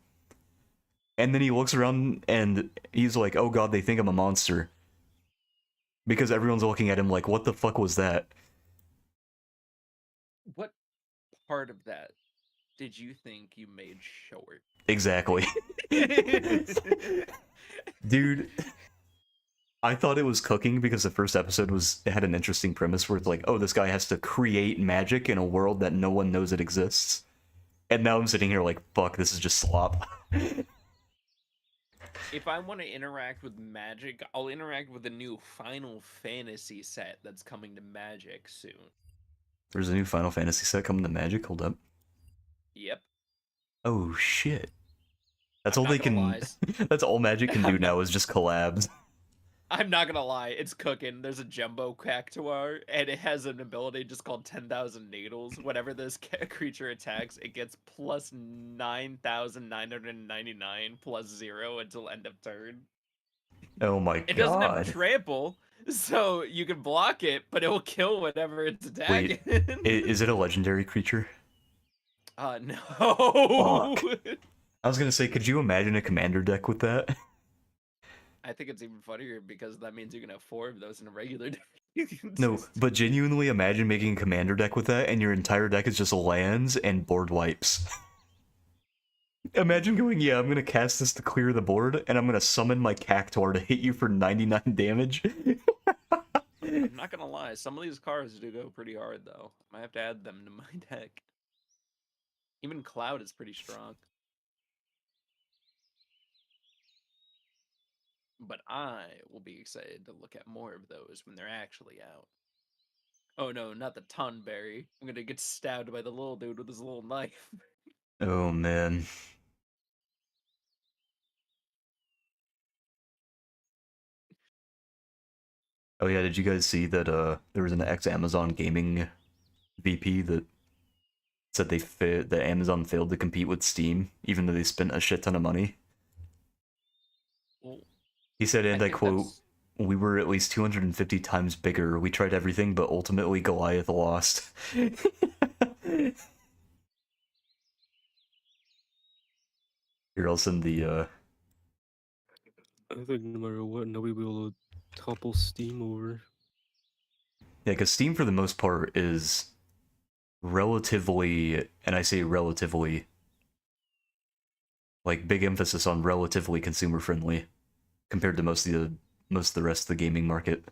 And then he looks around and he's like, "Oh god, they think I'm a monster." Because everyone's looking at him like, "What the fuck was that?" What part of that did you think you made short? Exactly. Dude, I thought it was cooking because the first episode it had an interesting premise where it's like, oh, this guy has to create magic in a world that no one knows it exists. And now I'm sitting here like, fuck, this is just slop. If I want to interact with magic, I'll interact with the new Final Fantasy set that's coming to Magic soon. There's a new Final Fantasy set coming to Magic, hold up. Yep. Oh shit. That's I'm all not they gonna can lie. that's all Magic can do I'm now is just collabs. I'm not gonna lie, it's cooking. There's a Jumbo Cactuar, and it has an ability just called 10,000 Needles. Whenever this creature attacks, it gets plus 9,999 plus 0 until end of turn. Oh my It doesn't have god. trample, so you can block it, but it will kill whatever it's attacking. Wait, is it a legendary creature? No. Fuck. I was gonna say, could you imagine a commander deck with that? I think it's even funnier because that means you can have 4 of those in a regular deck. No, but genuinely imagine making a commander deck with that and your entire deck is just lands and board wipes. Imagine going, yeah, I'm gonna cast this to clear the board, and I'm gonna summon my Cactuar to hit you for 99 damage. I'm not gonna lie, some of these cards do go pretty hard though. I might have to add them to my deck. Even Cloud is pretty strong. But I will be excited to look at more of those when they're actually out. Oh no, not the Tunberry. I'm gonna get stabbed by the little dude with his little knife. Oh man. Oh yeah, did you guys see that there was an ex-Amazon gaming VP that said that Amazon failed to compete with Steam, even though they spent a shit ton of money? Well, He said, and I think quote, that's- "We were at least 250 times bigger. We tried everything, but ultimately Goliath lost." Here, I'll send the I think no matter what, nobody will be able to topple Steam over. yeah, because Steam for the most part is relatively, and I say relatively, like big emphasis on relatively consumer friendly compared to most of the rest of the gaming market.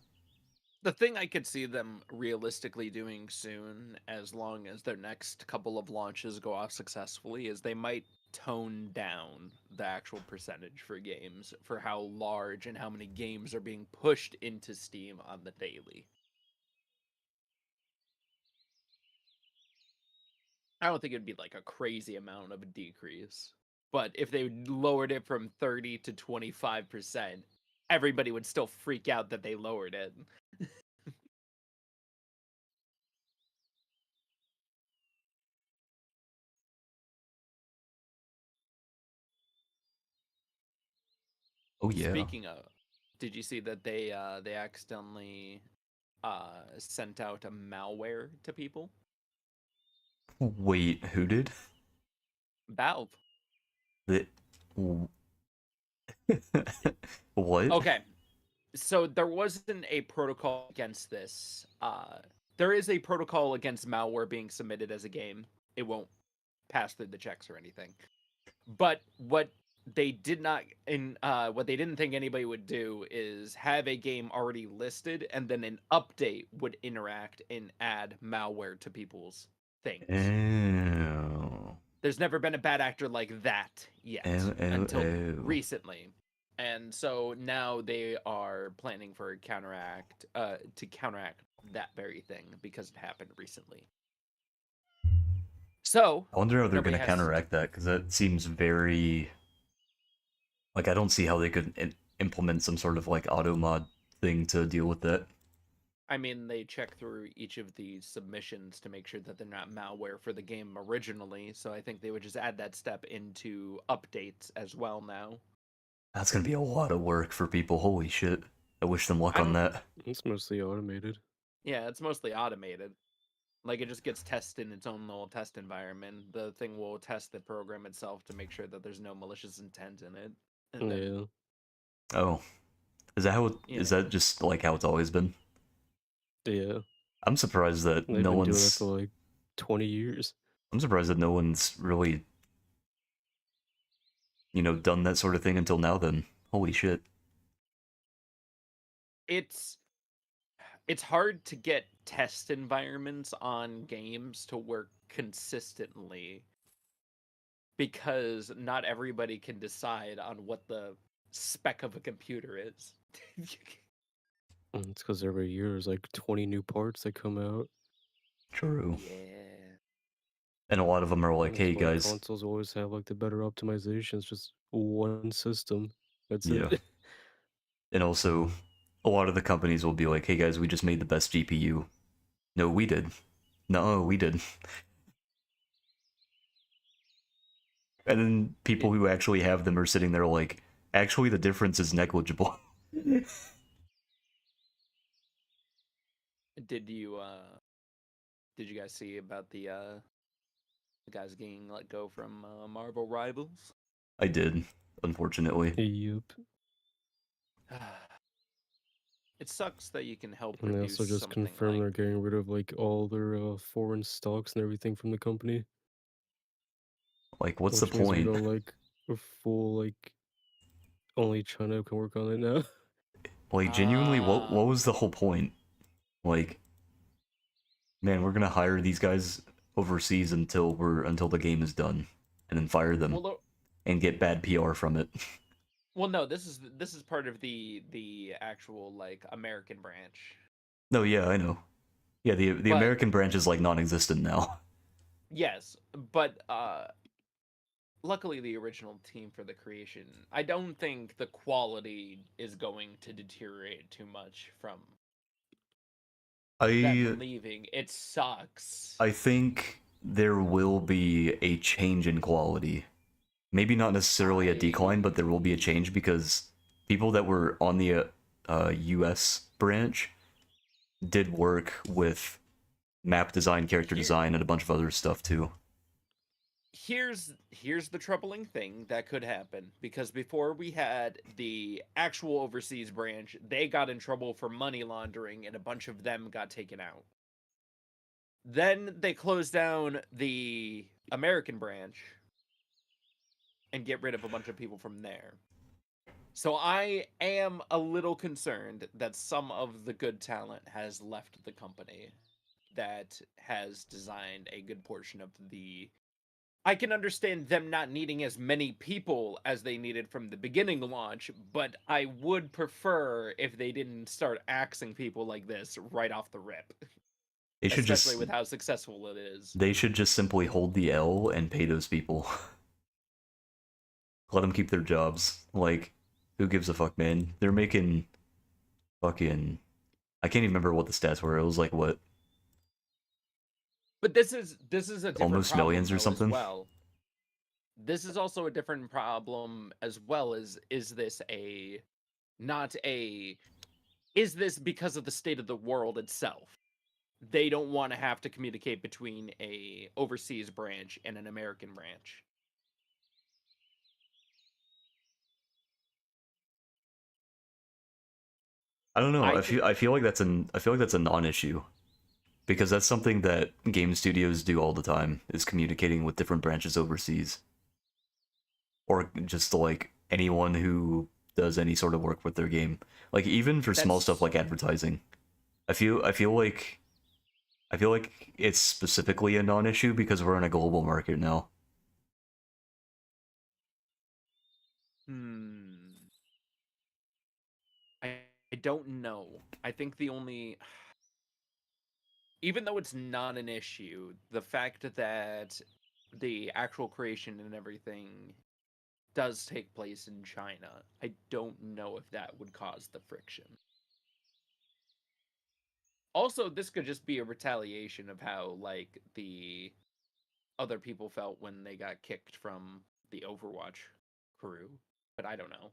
the thing I could see them realistically doing soon, as long as their next couple of launches go off successfully, is they might tone down the actual percentage for games for how large and how many games are being pushed into Steam on the daily. I don't think it'd be like a crazy amount of a decrease. But if they lowered it from 30 to 25%, everybody would still freak out that they lowered it. Oh yeah. Speaking of, did you see that they accidentally sent out a malware to people? Wait, who did? Valve. The what? Okay. So there wasn't a protocol against this. There is a protocol against malware being submitted as a game. It won't pass through the checks or anything. But what they did not what they didn't think anybody would do is have a game already listed and then an update would interact and add malware to people's things. Oh. There's never been a bad actor like that yet until recently. And so now they are planning for to counteract that very thing because it happened recently. So I wonder how they're nobody gonna has to counteract that, because that seems very like I don't see how they could implement some sort of like auto mod thing to deal with that. I mean, they check through each of the submissions to make sure that they're not malware for the game originally, so I think they would just add that step into updates as well now. That's gonna be a lot of work for people. Holy shit. I wish them luck I on don't- that. It's mostly automated. Yeah, it's mostly automated. Like, it just gets tested in its own little test environment. The thing will test the program itself to make sure that there's no malicious intent in it. And then, Yeah. Oh. Is that how is Yeah. that just like how it's always been? Yeah. I'm surprised that They've no been doing that one's for like 20 years. I'm surprised that no one's really done that sort of thing until now then. Holy shit. it's hard to get test environments on games to work consistently because not everybody can decide on what the spec of a computer is. It's because every year there's like 20 new parts that come out. True. Yeah. And a lot of them are like, That's hey why guys, consoles always have like the better optimizations, just one system. That's yeah. it. And also a lot of the companies will be like, hey guys, we just made the best GPU. No, we did. No, we did. And then people who actually have them are sitting there like, actually the difference is negligible. Did you guys see about the guys getting let go from Marvel Rivals? I did, unfortunately. Yup. It sucks that you can help And they produce also just something confirmed they're like getting rid of like all their foreign stocks and everything from the company, Like, what's the which means we point? don't like a full like only China can work on it now. Like, genuinely, what Ah. was the whole point? Like, man, we're gonna hire these guys overseas until the game is done, and then fire them and get bad PR from it. Well, no, this is part of the actual like American branch. No, yeah, I know. Yeah, the But American branch is like non-existent now. yes, but luckily the original team for the creation, I don't think the quality is going to deteriorate too much from them I leaving. It sucks. I think there will be a change in quality. Maybe not necessarily a decline, but there will be a change because people that were on the US branch did work with map design, character design, and a bunch of other stuff too. Here's the troubling thing that could happen, because before we had the actual overseas branch, they got in trouble for money laundering and a bunch of them got taken out. Then they closed down the American branch and get rid of a bunch of people from there. So I am a little concerned that some of the good talent has left the company that has designed a good portion of the. I can understand them not needing as many people as they needed from the beginning launch, but I would prefer if they didn't start axing people like this right off the rip. They should Especially just with how successful it is. they should just simply hold the L and pay those people. Let them keep their jobs. Like, who gives a fuck, man? They're making fucking. I can't even remember what the stats were. It was like what, But this is a different almost problem, millions or though, something? as well. This is also a different problem as well. Is this a not a is this because of the state of the world itself? They don't want to have to communicate between a overseas branch and an American branch. I don't know. I I feel like that's a non-issue because that's something that game studios do all the time is communicating with different branches overseas or just like anyone who does any sort of work with their game. Like even for small stuff like advertising. I feel like it's specifically a non-issue because we're in a global market now. I don't know. I think the only, even though it's not an issue, the fact that the actual creation and everything does take place in China, I don't know if that would cause the friction. Also, this could just be a retaliation of how, like, the other people felt when they got kicked from the Overwatch crew, but I don't know.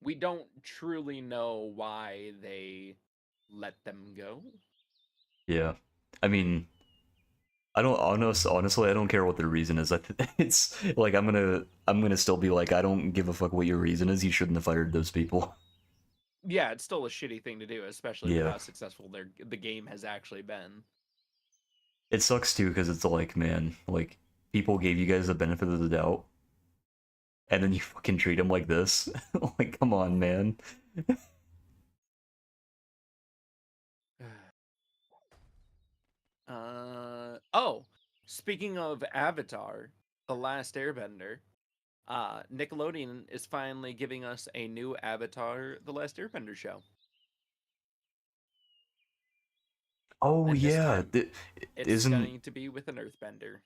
We don't truly know why they let them go. Yeah. I mean, I don't honestly I don't care what their reason is. It's like I'm gonna still be like I don't give a fuck what your reason is. You shouldn't have fired those people. Yeah, it's still a shitty thing to do, especially with Yeah. how successful the game has actually been. It sucks too because it's like, man, like people gave you guys the benefit of the doubt, and then you fucking treat them like this. Like, come on, man. Oh, speaking of Avatar, The Last Airbender, Nickelodeon is finally giving us a new Avatar, The Last Airbender show. Oh And this yeah, time, it's isn't going to be with an Earthbender.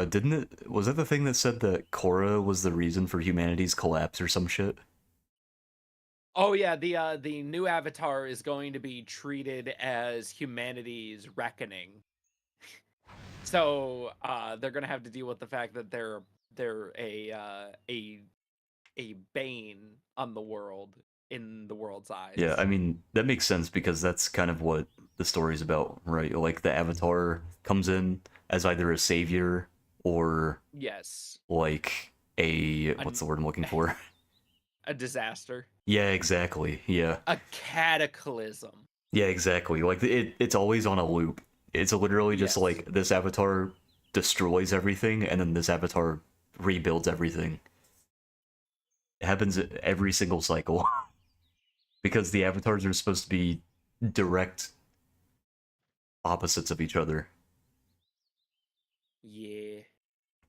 didn't it was that the thing that said that Korra was the reason for humanity's collapse or some shit? Oh yeah, the new Avatar is going to be treated as humanity's reckoning. So they're gonna have to deal with the fact that they're a bane on the world in the world's Yeah, eyes. I mean, that makes sense because that's kind of what the story's about, right? Like the Avatar comes in as either a savior or Yes, like a what's a, the word I'm looking for? a disaster, Yeah, exactly. Yeah. a cataclysm. Yeah, exactly. Like it's always on a loop. It's literally just Yes, like this avatar destroys everything and then this avatar rebuilds everything. It happens every single cycle because the avatars are supposed to be direct opposites of each other, yeah.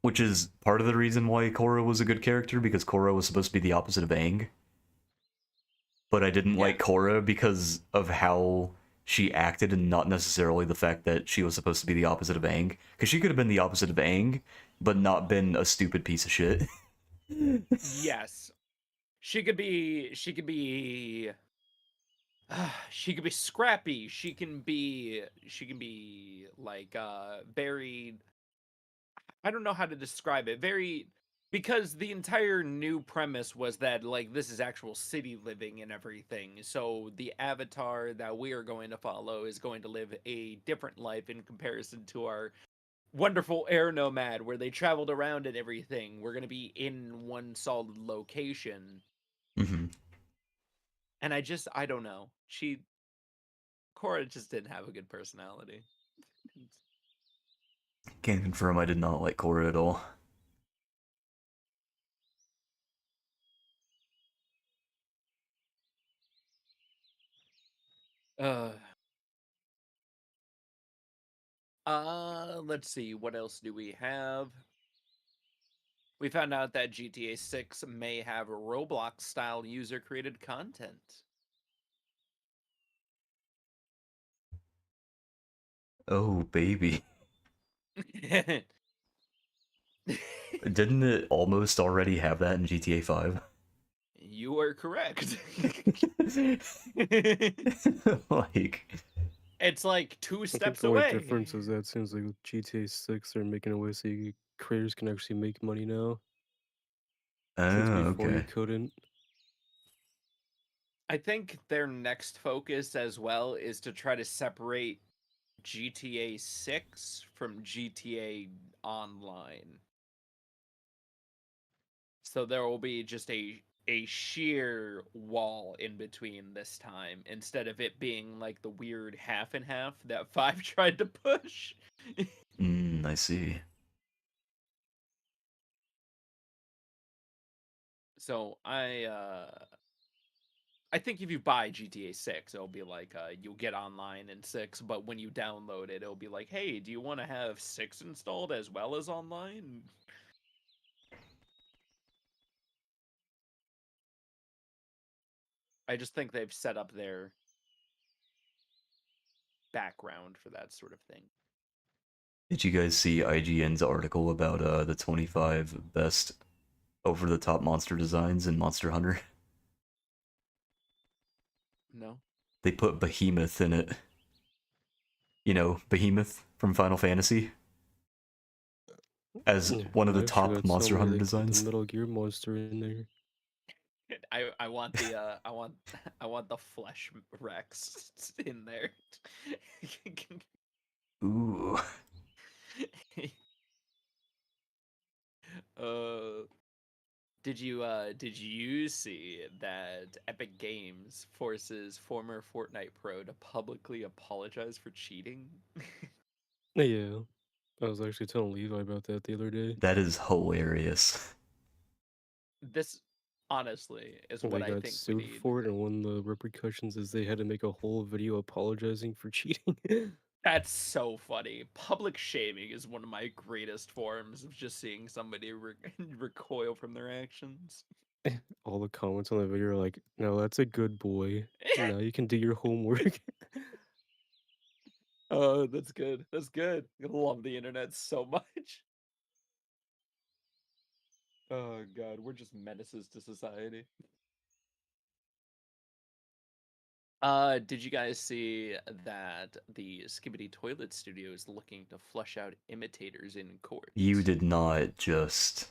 which is part of the reason why Korra was a good character because Korra was supposed to be the opposite of Aang. But I didn't Yeah. like Korra because of how she acted and not necessarily the fact that she was supposed to be the opposite of Aang. Because she could have been the opposite of Aang, but not been a stupid piece of shit. Yes. She could be she could be scrappy. She can be like very, I don't know how to describe it. Very, because the entire new premise was that like this is actual city living and everything. So the avatar that we are going to follow is going to live a different life in comparison to our wonderful air nomad where they traveled around and everything. We're going to be in one solid location. Hmm. And I don't know. Cora just didn't have a good personality. Can't confirm I did not like Korra at all. Uh let's see, what else do we have? We found out that GTA 6 may have Roblox style user created content. Oh, baby. Didn't it almost already have that in GTA 5? You are correct. Like, It's like two I think steps the only away. difference is that it seems like with GTA 6, they're making a way so creators can actually make money now, since oh, before you okay. couldn't. I think their next focus as well is to try to separate GTA 6 from GTA Online. So there will be just a sheer wall in between this time instead of it being like the weird half and half that 5 tried to push. I see. So I think if you buy GTA 6, it'll be like you'll get online in 6, but when you download it, it'll be like, "Hey, do you want to have 6 installed as well as online?" I just think they've set up their background for that sort of thing. Did you guys see IGN's article about the 25 best over-the-top monster designs in Monster Hunter? No. They put Behemoth in it. You know, Behemoth from Final Fantasy as Yeah, one of the actually, top that's Monster somewhere Hunter they put the designs. Metal Gear monster in there. I want the I want I want the flesh Rex in there. Ooh. uh did you see that Epic Games forces former Fortnite pro to publicly apologize for cheating? Yeah, I was actually telling Levi about that the other day. That is hilarious. This honestly is what They I got think we sued need. for it, and one of the repercussions is they had to make a whole video apologizing for cheating. That's so funny. Public shaming is one of my greatest forms of just seeing somebody recoil from their actions. All the comments on the video are like, "No, that's a good boy. Now you can do your homework." Oh, that's good. That's good. I love the internet so much. Oh god, we're just menaces to society. Did you guys see that the Skibbity Toilet Studio is looking to flush out imitators in court? You did not just...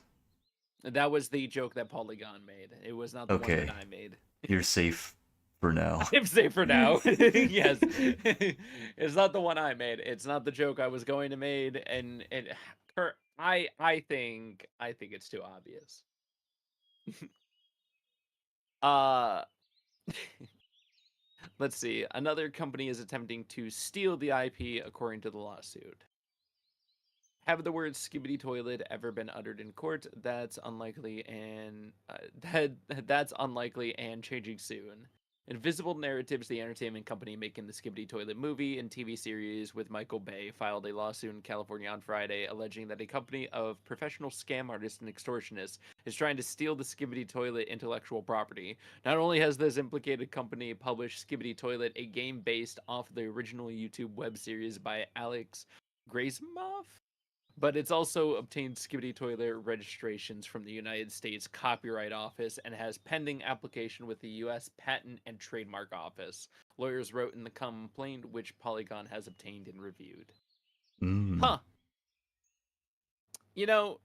That was the joke that Polygon made. It was not the one Okay. that I made. You're safe for now. I'm safe for now. Yes. It's not the one I made. It's not the joke I was going to made, and I think it's too obvious. uh Let's see. Another company is attempting to steal the IP according to the lawsuit. Have the words "skibbity toilet" ever been uttered in court? That's unlikely, and that's unlikely and changing soon. Invisible Narratives, the entertainment company making the Skibbity Toilet movie and TV series with Michael Bay, filed a lawsuit in California on Friday, alleging that a company of professional scam artists and extortionists is trying to steal the Skibbity Toilet intellectual property. Not only has this implicated company published Skibbity Toilet, a game based off the original YouTube web series by Alex Grayzmoff, but it's also obtained Skibbity Toilet registrations from the United States Copyright Office and has pending application with the U.S. Patent and Trademark Office. Lawyers wrote in the complaint, which Polygon has obtained and reviewed. Huh. You know,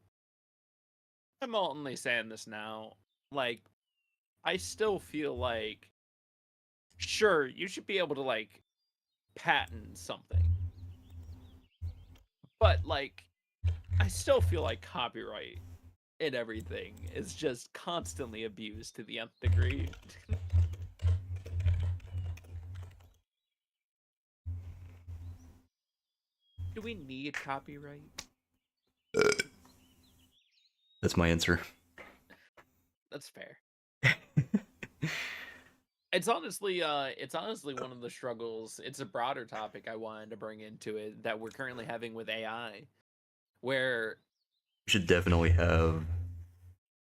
I'm only saying this now. Like, I still feel like, sure, you should be able to, like, patent something. But, like, I still feel like copyright and everything is just constantly abused to the nth degree. Do we need copyright? That's my answer. That's fair. It's honestly one of the struggles. It's a broader topic I wanted to bring into it that we're currently having with AI, where We should definitely have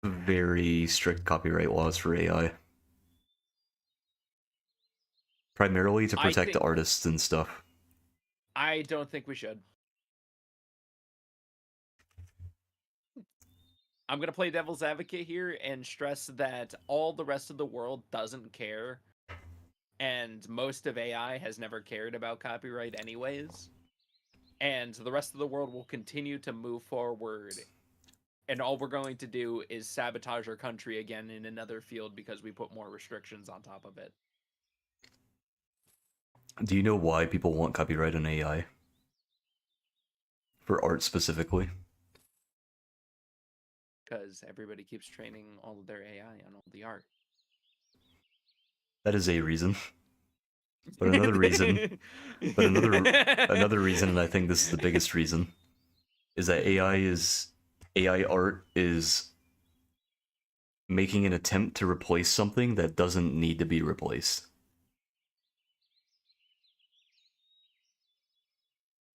very strict copyright laws for AI. Primarily to protect artists and stuff. I don't think we should. I'm going to play devil's advocate here and stress that all the rest of the world doesn't care, and most of AI has never cared about copyright anyways, and the rest of the world will continue to move forward, and all we're going to do is sabotage our country again in another field because we put more restrictions on top of it. Do you know why people want copyright on AI? For art specifically? Because everybody keeps training all of their AI on all the art. That is a reason. But another reason, another reason, and I think this is the biggest reason, is that AI art is making an attempt to replace something that doesn't need to be replaced.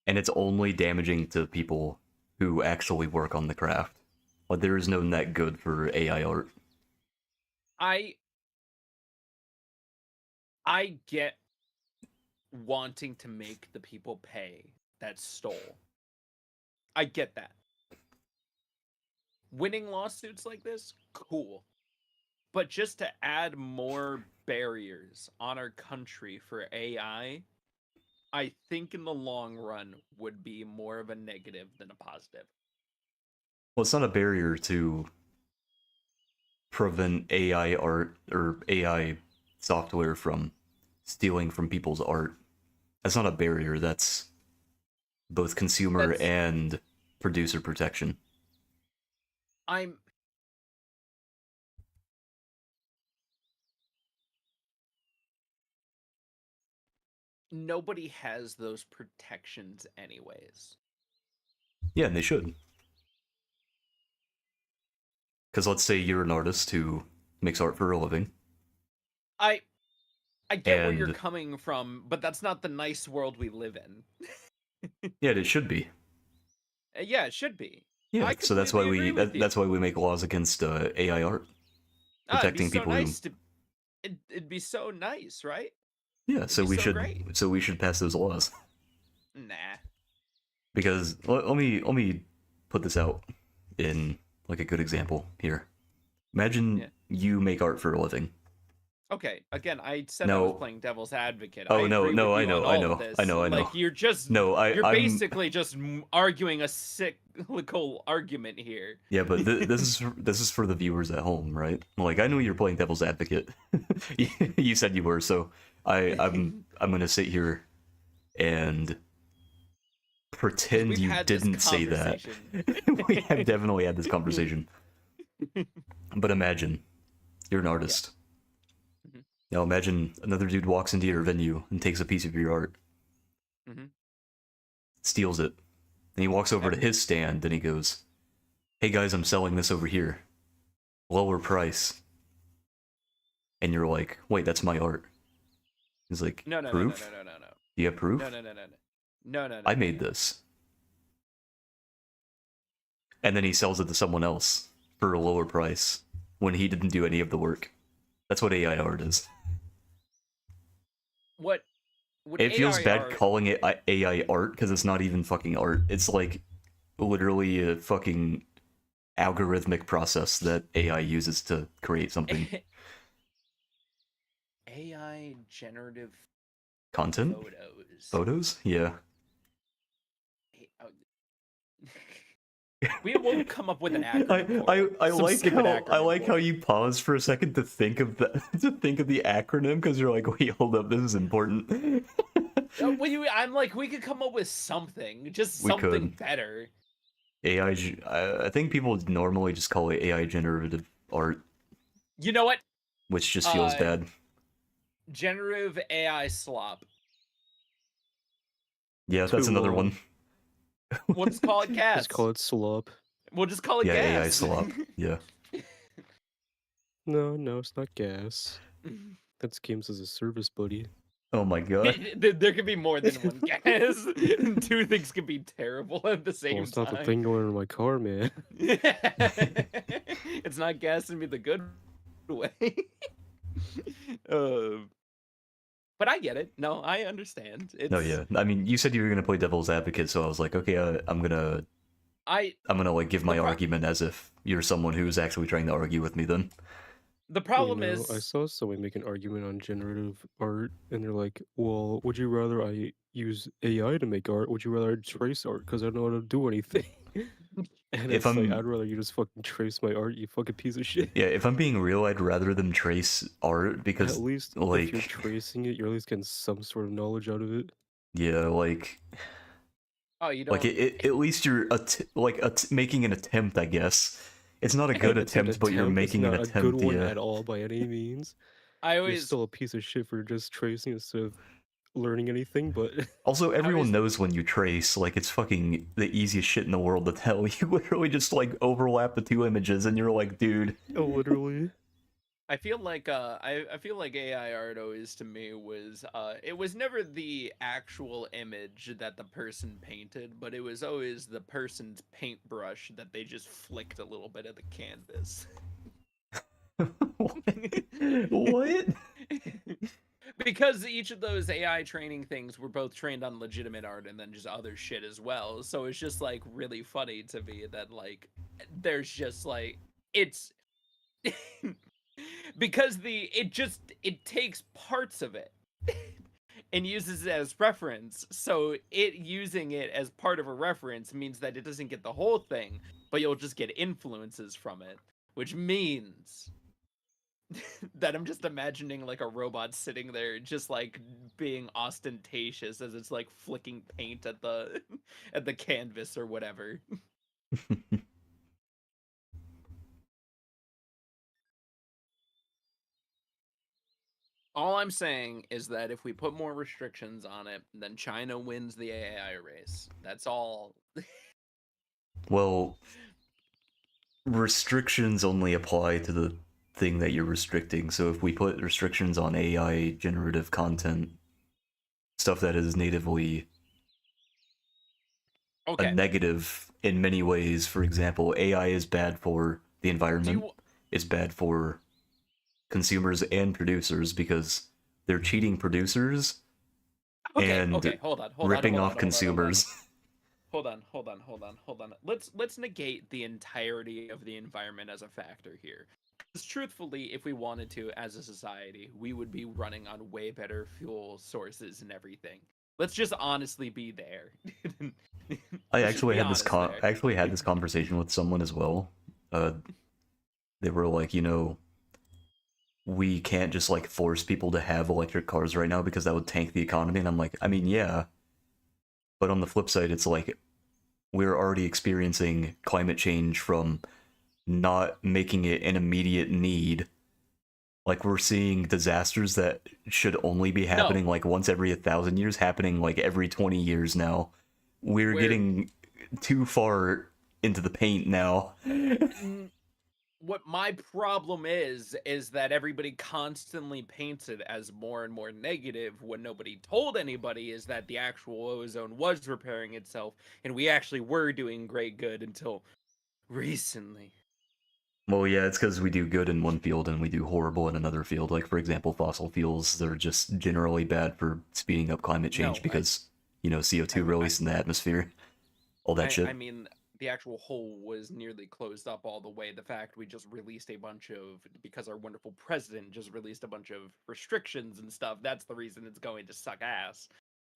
And it's only damaging to people who actually work on the craft. Like, there is no net good for AI art. I get wanting to make the people pay that stole. I get that. Winning lawsuits like this, cool. But just to add more barriers on our country for AI, I think in the long run would be more of a negative than a positive. Well, it's not a barrier to prevent AI art or AI software from stealing from people's art. That's not a barrier, that's both consumer and producer protection. Nobody has those protections anyways. Yeah, and they should. Because let's say you're an artist who makes art for a living. I get where you're coming from, but that's not the nice world we live in. Yeah, it should be. Yeah, it should be. Yeah, so that's why that's why we make laws against AI art, protecting people who. It'd be so nice, right? Yeah, so we should pass those laws. Nah. Because let me put this out in like a good example here. Imagine you make art for a living, Okay, again, I said I was No. playing devil's advocate. I Oh no, agree no, with I you on know, I all of know, this. I know, I know. Like No, you're I'm basically just arguing a cyclical argument here. yeah, but this is for the viewers at home, right? Like I know you're playing devil's advocate. You said you were, so I'm gonna sit here and 'Cause pretend we've you had this didn't say that. conversation. We have definitely had this conversation. But imagine you're an artist. Mhm. Now imagine another dude walks into your venue and takes a piece of your art, Mhm. steals it, and he walks over Okay. to his stand and he goes, "Hey guys, I'm selling this over here, lower price." And you're like, "Wait, that's my art." He's like, No, no, no, no, "Proof? no, no, no, no. Do you have proof? No, no, no, no, no. No, no, no. I no, made no. this." And then he sells it to someone else for a lower price when he didn't do any of the work. That's what AI art is. What would It feels AI bad art calling it AI art because it's not even fucking art. It's like literally a fucking algorithmic process that AI uses to create something. AI generative Content? photos? Photos? Yeah. Oh, we will come up with an I, acronym for I, it. I Some like stupid how I acronym like for how it. you pause for a second to think of the acronym because you're like, wait, hold up, this is important. I'm like, we could come up with something, just We something could. better. I think people normally just call it AI generative art, You know what? which just feels bad. Generative AI slop. Yeah, Too that's another long. one. We'll just call it gas. Just call it slop. We'll just call it Yeah, AI gas. slop. Yeah. No, no, it's not gas. That's games as a service, buddy. Oh my god. There could be more than one gas. Two things could be terrible at the Well, same it's not the time. thing going in my car, man. It's not gas in me the good way. uh, but I get it. No, I understand. No, It's yeah. I mean, you said you were gonna play devil's advocate, so I was like, okay, I I'm gonna like give the my pro- argument as if you're someone who's actually trying to argue with me. Then the You problem know, I is saw someone make an argument on generative art, and they're like, well, would you rather I use AI to make art? Would you rather I trace art? Because I don't know how to do anything. And if it's like, I'd I'm rather you just fucking trace my art, you fucking piece of shit. yeah, if I'm being real, I'd rather them trace art At because least if you're like tracing it, you're at least getting some sort of knowledge out of it. yeah, oh you like don't at least you're making an attempt, I guess. It's not a good It's an attempt, but you're attempt. It's making an not a good attempt. one Yeah. at all by any means. I You're always still a piece of shit for just tracing instead of learning anything, but Also, everyone always knows when you trace, like it's fucking the easiest shit in the world to tell. You literally just like overlap the two images, and you're like, dude. literally. I feel like I feel like AI art always to me was it was never the actual image that the person painted, but it was always the person's paintbrush that they just flicked a little bit of the canvas. What? Because each of those AI training things were both trained on legitimate art and then just other shit as well. So it's just like really funny to me that like there's just like it's because it takes parts of it and uses it as reference. So it using it as part of a reference means that it doesn't get the whole thing, but you'll just get influences from it, which means that I'm just imagining like a robot sitting there just like being ostentatious as it's like flicking paint at the at the canvas or whatever. All I'm saying is that if we put more restrictions on it, then China wins the AI race. That's all. Well, restrictions only apply to the thing that you're restricting. So if we put restrictions on AI generative content, stuff that is natively a Okay. negative in many ways, for example, AI is bad for the environment, you it's bad for consumers and producers because they're cheating producers Okay, and okay, hold on, ripping hold on, off consumers. hold on. Let's negate the entirety of the environment as a factor here. truthfully, if we wanted to, as a society, we would be running on way better fuel sources and everything. Let's just honestly be there. I Let's just actually be had this honest there. I actually had this conversation with someone as well. They were like, we can't just like force people to have electric cars right now because that would tank the economy. And I'm like, I mean, yeah, but on the flip side, it's like we're already experiencing climate change from not making it an immediate need. Like, we're seeing disasters that should only be happening like once every 1,000 years, happening like every 20 years now. We're getting too far into the paint now. What my problem is that everybody constantly paints it as more and more negative when nobody told anybody is that the actual ozone was repairing itself and we actually were doing great good until recently. Well, yeah, it's because we do good in one field and we do horrible in another field. Like, for example, fossil fuels, they're just generally bad for speeding up climate change because, CO2 released in the atmosphere. All that shit. I mean, the actual hole was nearly closed up all the way. The fact we just released a bunch of, because our wonderful president just released a bunch of restrictions and stuff, that's the reason it's going to suck ass.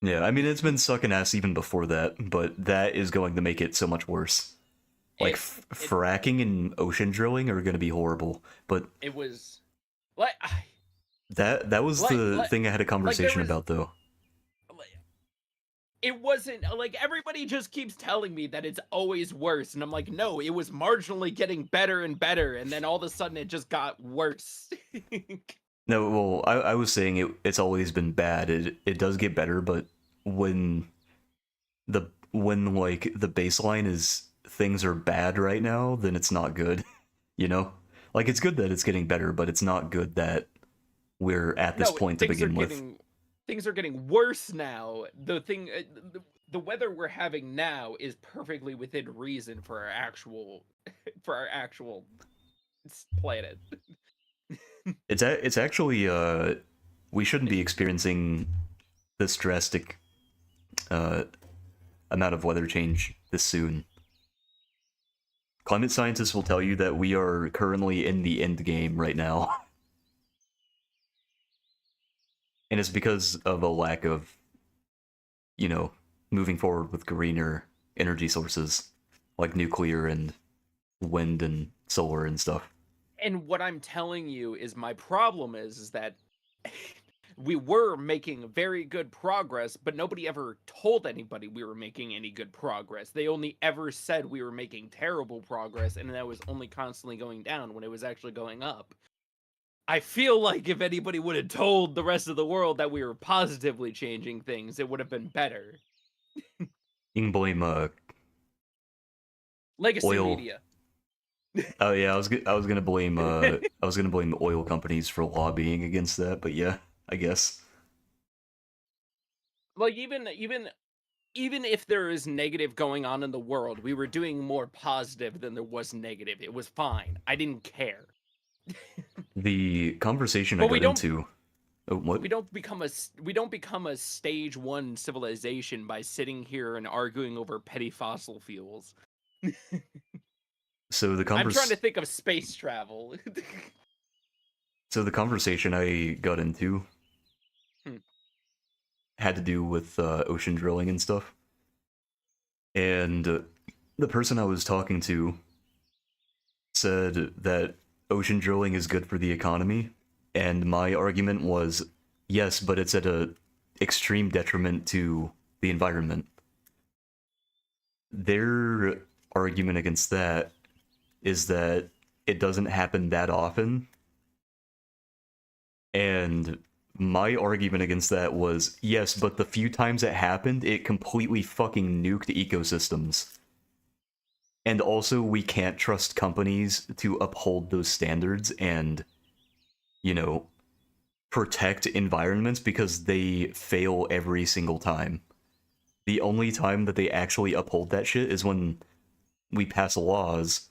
Yeah, I mean, it's been sucking ass even before that, but that is going to make it so much worse. Like, fracking and ocean drilling are going to be horrible, but... It was... Like, that was the thing I had a conversation about, though. It wasn't, like, everybody just keeps telling me that it's always worse, and I'm like, no, it was marginally getting better and better, and then all of a sudden it just got worse. No, well, I was saying it's always been bad. It does get better, but when the baseline is things are bad right now, then it's not good, Like, it's good that it's getting better, but it's not good that we're at this point to begin with. Things are getting worse now. The weather we're having now is perfectly within reason for our actual planet. It's actually we shouldn't be experiencing this drastic amount of weather change this soon. Climate scientists will tell you that we are currently in the end game right now. And it's because of a lack of, moving forward with greener energy sources, like nuclear and wind and solar and stuff. And what I'm telling you is my problem is that we were making very good progress, but nobody ever told anybody we were making any good progress. They only ever said we were making terrible progress, and that was only constantly going down when it was actually going up. I feel like if anybody would have told the rest of the world that we were positively changing things, it would have been better. You can blame legacy oil. Media. Oh yeah, I was gonna blame the oil companies for lobbying against that, but yeah, I guess. Like even if there is negative going on in the world, we were doing more positive than there was negative. It was fine. I didn't care. The conversation I got into. Oh, what? We don't become a stage 1 civilization by sitting here and arguing over petty fossil fuels. So the I'm trying to think of space travel. So the conversation I got into had to do with ocean drilling and stuff. And the person I was talking to said that ocean drilling is good for the economy, and my argument was, yes, but it's at a extreme detriment to the environment. Their argument against that is that it doesn't happen that often, and my argument against that was, yes, but the few times it happened, it completely fucking nuked ecosystems. And also, we can't trust companies to uphold those standards and, protect environments because they fail every single time. The only time that they actually uphold that shit is when we pass laws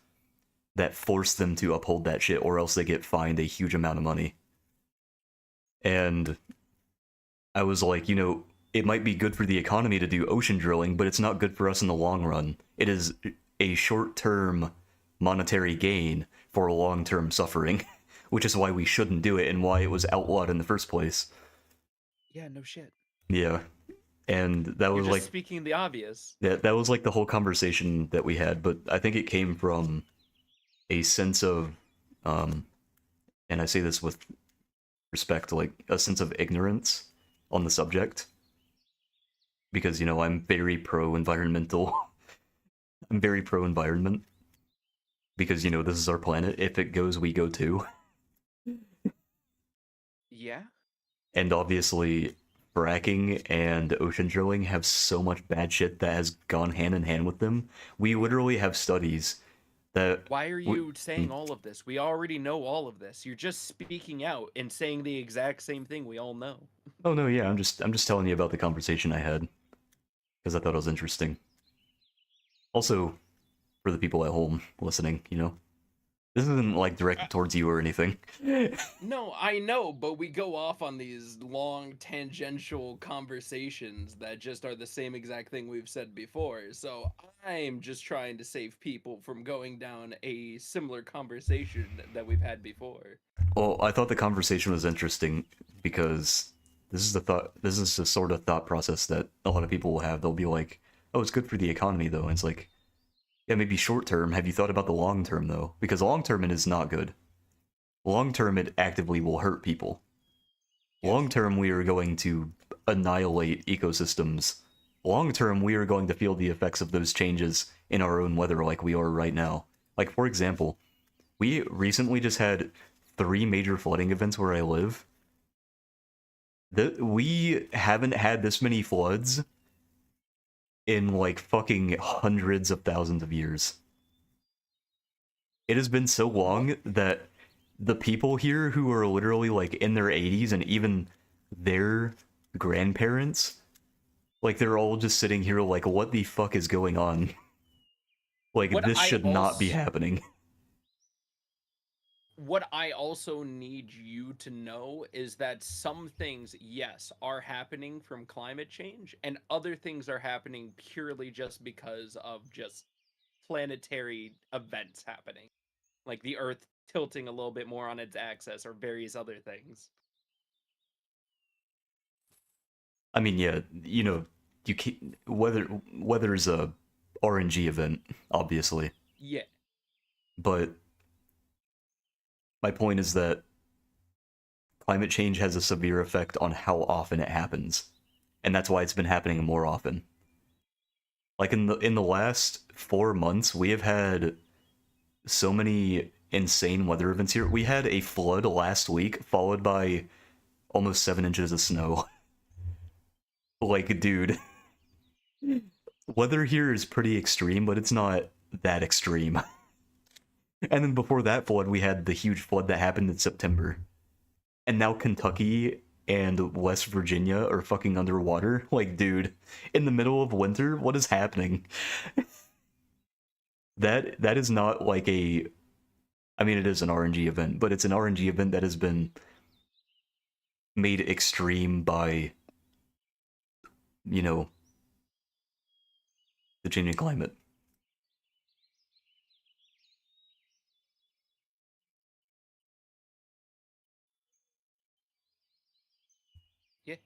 that force them to uphold that shit, or else they get fined a huge amount of money. And I was like, it might be good for the economy to do ocean drilling, but it's not good for us in the long run. It is a short-term monetary gain for long-term suffering. which is why we shouldn't do it and why it was outlawed in the first place. Yeah, no shit. Yeah, and that You're was just like speaking the obvious. that was like the whole conversation that we had, but I think it came from a sense of, and I say this with respect, like a sense of ignorance on the subject, because I'm very pro environmental. I'm very pro environment because this is our planet. If it goes, we go too. Yeah. And obviously, fracking and ocean drilling have so much bad shit that has gone hand in hand with them. We literally have studies that. Why are you saying all of this? We already know all of this. You're just speaking out and saying the exact same thing we all know. Oh no, yeah, I'm just telling you about the conversation I had because I thought it was interesting. Also, for the people at home listening, this isn't like directed towards you or anything. No, I know, but we go off on these long tangential conversations that just are the same exact thing we've said before. So I'm just trying to save people from going down a similar conversation that we've had before. Well, I thought the conversation was interesting because this is the sort of thought process that a lot of people will have. They'll be like, "Oh, it's good for the economy, though." And it's like, yeah, maybe short term. Have you thought about the long term, though? Because long term, it is not good. Long term, it actively will hurt people. Long term, we are going to annihilate ecosystems. Long term, we are going to feel the effects of those changes in our own weather like we are right now. Like, for example, we recently just had 3 major flooding events where I live. We haven't had this many floods in like fucking hundreds of thousands of years. It has been so long that the people here who are literally like in their 80s and even their grandparents, like they're all just sitting here like, what the fuck is going on? Like, What this I should not be also- happening. What I also need you to know is that some things, yes, are happening from climate change, and other things are happening purely just because of just planetary events happening. Like the Earth tilting a little bit more on its axis or various other things. I mean, yeah, you can't, weather's a RNG event, obviously, Yeah. but my point is that climate change has a severe effect on how often it happens, and that's why it's been happening more often. Like in the last 4 months, we have had so many insane weather events here. We had a flood last week, followed by almost 7 inches of snow. Like, dude, weather here is pretty extreme, but it's not that extreme. And then before that flood, we had the huge flood that happened in September. And now Kentucky and West Virginia are fucking underwater. Like, dude, in the middle of winter, what is happening? That is not like a, I mean, it is an RNG event, but it's an RNG event that has been made extreme by, the changing climate. Yeah.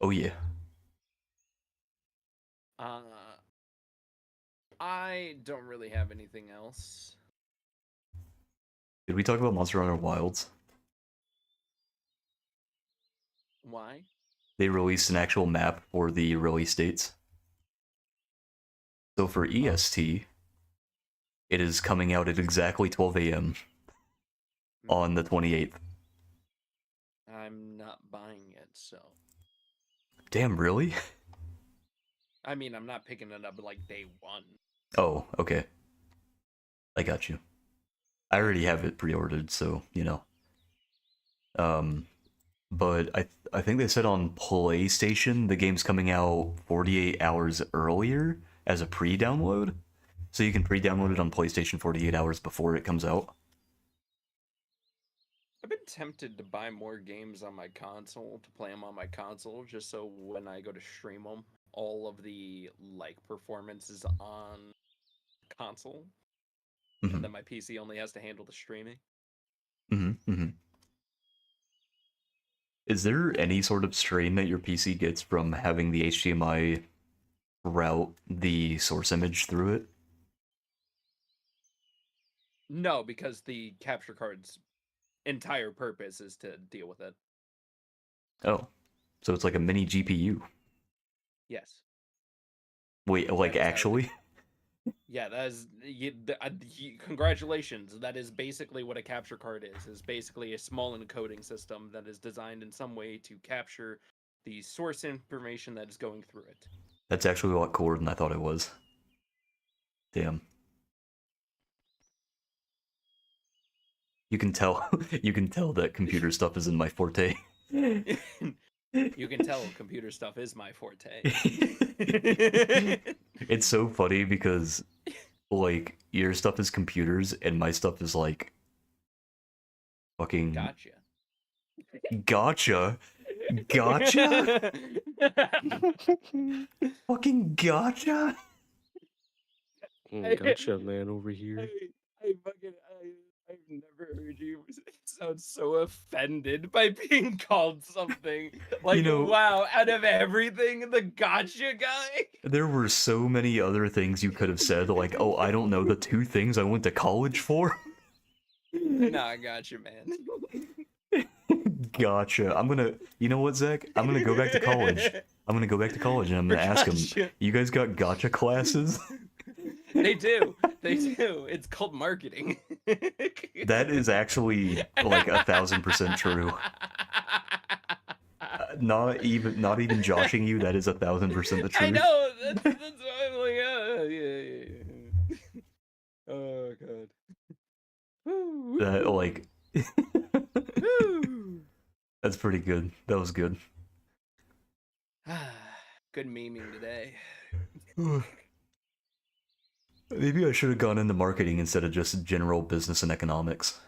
Oh yeah. Uh, I don't really have anything else. Did we talk about Monster Hunter Wilds? Why? They released an actual map for the release dates. So for EST, it is coming out at exactly 12 a.m. on the 28th. I'm not buying it, so. Damn, really? I mean, I'm not picking it up like day one. Oh, okay. I got you. I already have it pre-ordered, so, But I think they said on PlayStation the game's coming out 48 hours earlier as a pre-download. So you can pre-download it on PlayStation 48 hours before it comes out. I've been tempted to buy more games on my console, to play them on my console, just so when I go to stream them, all of the, performances on console. Mhm. And then my PC only has to handle the streaming. Mm-hmm. Is there any sort of strain that your PC gets from having the HDMI route the source image through it? No, because the capture card's entire purpose is to deal with it. Oh, so it's like a mini GPU. Yes. Wait, like That is how actually? Yeah, that is. Congratulations. That is basically what a capture card is. Is basically a small encoding system that is designed in some way to capture the source information that is going through it. That's actually a lot cooler than I thought it was. Damn. You can tell. You can tell that computer stuff is in my forte. You can tell computer stuff is my forte. It's so funny because, like, your stuff is computers and my stuff is like fucking Gotcha. gotcha. Gotcha? Fucking gotcha? Gotcha, man, over here. I've never heard you sound so offended by being called something. Like, know- wow, out of everything, the gotcha guy? There were so many other things you could have said, like, oh, I don't know the 2 things I went to college for. Nah, I got you, man. Gotcha. You know what, Zach? I'm gonna go back to college. I'm gonna go back to college and I'm gonna ask him, Gotcha. you guys got gotcha classes? They do. They do. It's called marketing. That is actually like 1,000% true. Not even joshing you. That is 1,000% the truth. I know. That's why I'm like, yeah. Oh god. Woo. That like Woo. that's pretty good. That was good. Good memeing today. Maybe I should have gone into marketing instead of just general business and economics.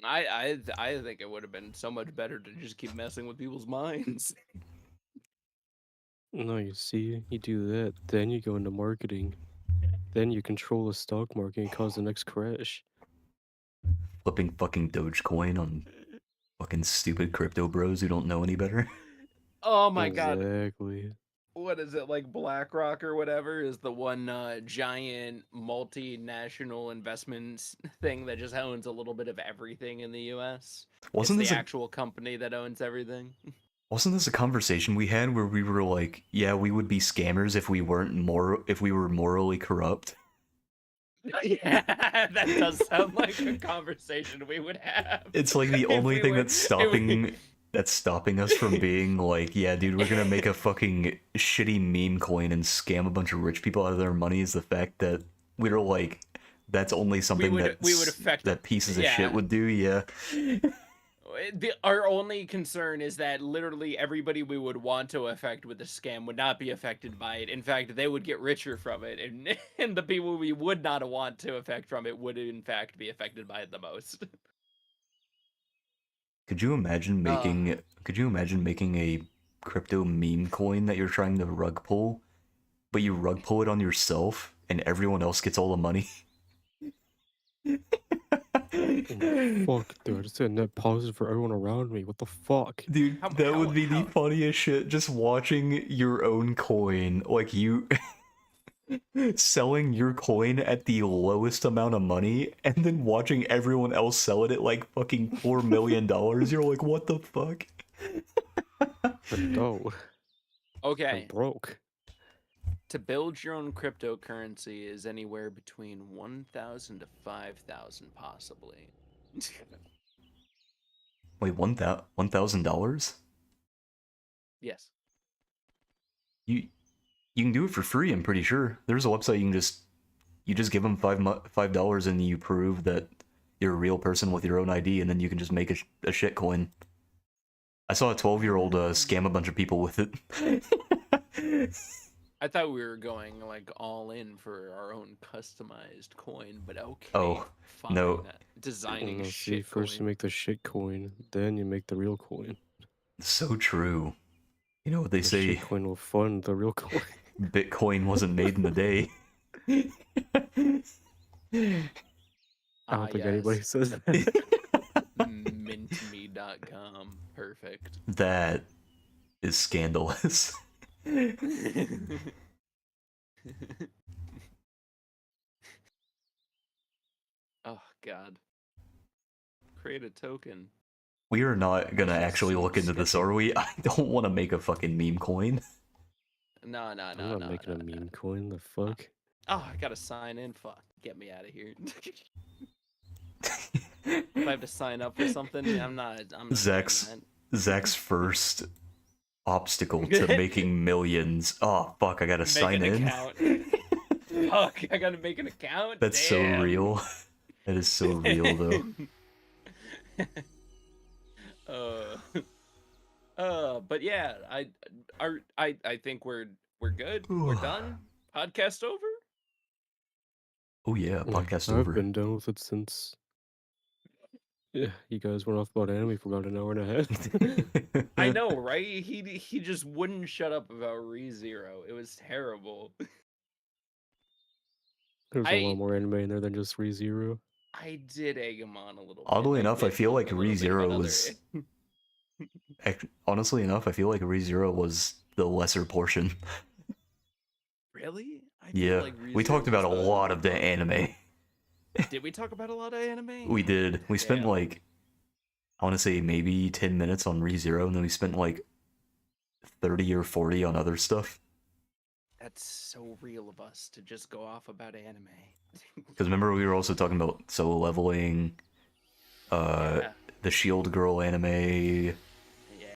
I think it would have been so much better to just keep messing with people's minds. No, you see, you do that, then you go into marketing. Then you control the stock market and cause the next crash. Flipping fucking Dogecoin on fucking stupid crypto bros who don't know any better. Oh my god. Exactly. What is it, like BlackRock or whatever is the one giant multinational investments thing that just owns a little bit of everything in the US? Wasn't It's this the a, actual company that owns everything? wasn't this a conversation we had where we were like, yeah, we would be scammers if we were morally corrupt? Yeah, that does sound like a conversation we would have. It's like the if only we thing were- that's stopping us from being like, yeah, dude, we're gonna make a fucking shitty meme coin and scam a bunch of rich people out of their money is the fact that we were like, that's only something we would affect that pieces of yeah. shit would do, yeah. Our only concern is that literally everybody we would want to affect with the scam would not be affected by it. In fact, they would get richer from it, and the people we would not want to affect from it would in fact be affected by it the most. Could you imagine making a crypto meme coin that you're trying to rug pull, but you rug pull it on yourself and everyone else gets all the money? Fuck, dude, it's a net positive for everyone around me. What the fuck? Dude, that would be the funniest shit, just watching your own coin, like you selling your coin at the lowest amount of money, and then watching everyone else sell it at like fucking $4 million. You're like, what the fuck? No, Okay, I'm broke. to build your own cryptocurrency is anywhere between 1,000 to 5,000 possibly. Wait, $1,000? Yes. You can do it for free, I'm pretty sure. There's a website you just give them $5 and you prove that you're a real person with your own ID, and then you can just make a shit coin. I saw a 12-year-old scam a bunch of people with it. I thought we were going like all in for our own customized coin, but okay. Oh, fine. no. Designing No, a see, shit first you coin. make the shit coin, then you make the real coin. So true. You know what they The say, shit coin will fund the real coin. Bitcoin wasn't made in a day. I don't think anybody yes. says that. Mintme.com. Perfect. That is scandalous. Oh god. Create a token. We are not gonna Just actually seems look into this, sketchy. are we? I don't want to make a fucking meme coin. No. I'm not making a meme coin. The fuck? Oh, I gotta sign in. Fuck. Get me out of here. If I have to sign up for something, I'm not Zach's doing Zach's first obstacle to making millions. Oh fuck! I gotta that. sign Make an in. account. Fuck, I gotta make an account. That's so Damn. real. That is so real, though. But yeah, I think we're good. We're done. Podcast over. Oh yeah, podcast I've over. been done with it since. Yeah, you guys went off about anime for about an hour and a half. I know, right? He just wouldn't shut up about ReZero. It was terrible. There's a lot more anime in there than just ReZero. I did egg him on a little bit. Oddly enough, I did feel talk like a little bit about ReZero other was. Honestly enough, I feel like ReZero was the lesser portion. Really? I Yeah, feel like we talked ReZero about a was lot of the anime. Did we talk about a lot of anime? We did. We spent Damn. like, I want to say maybe 10 minutes on ReZero, and then we spent like 30 or 40 on other stuff. That's so real of us to just go off about anime. Because remember, we were also talking about solo leveling, Yeah. the Shield Girl anime,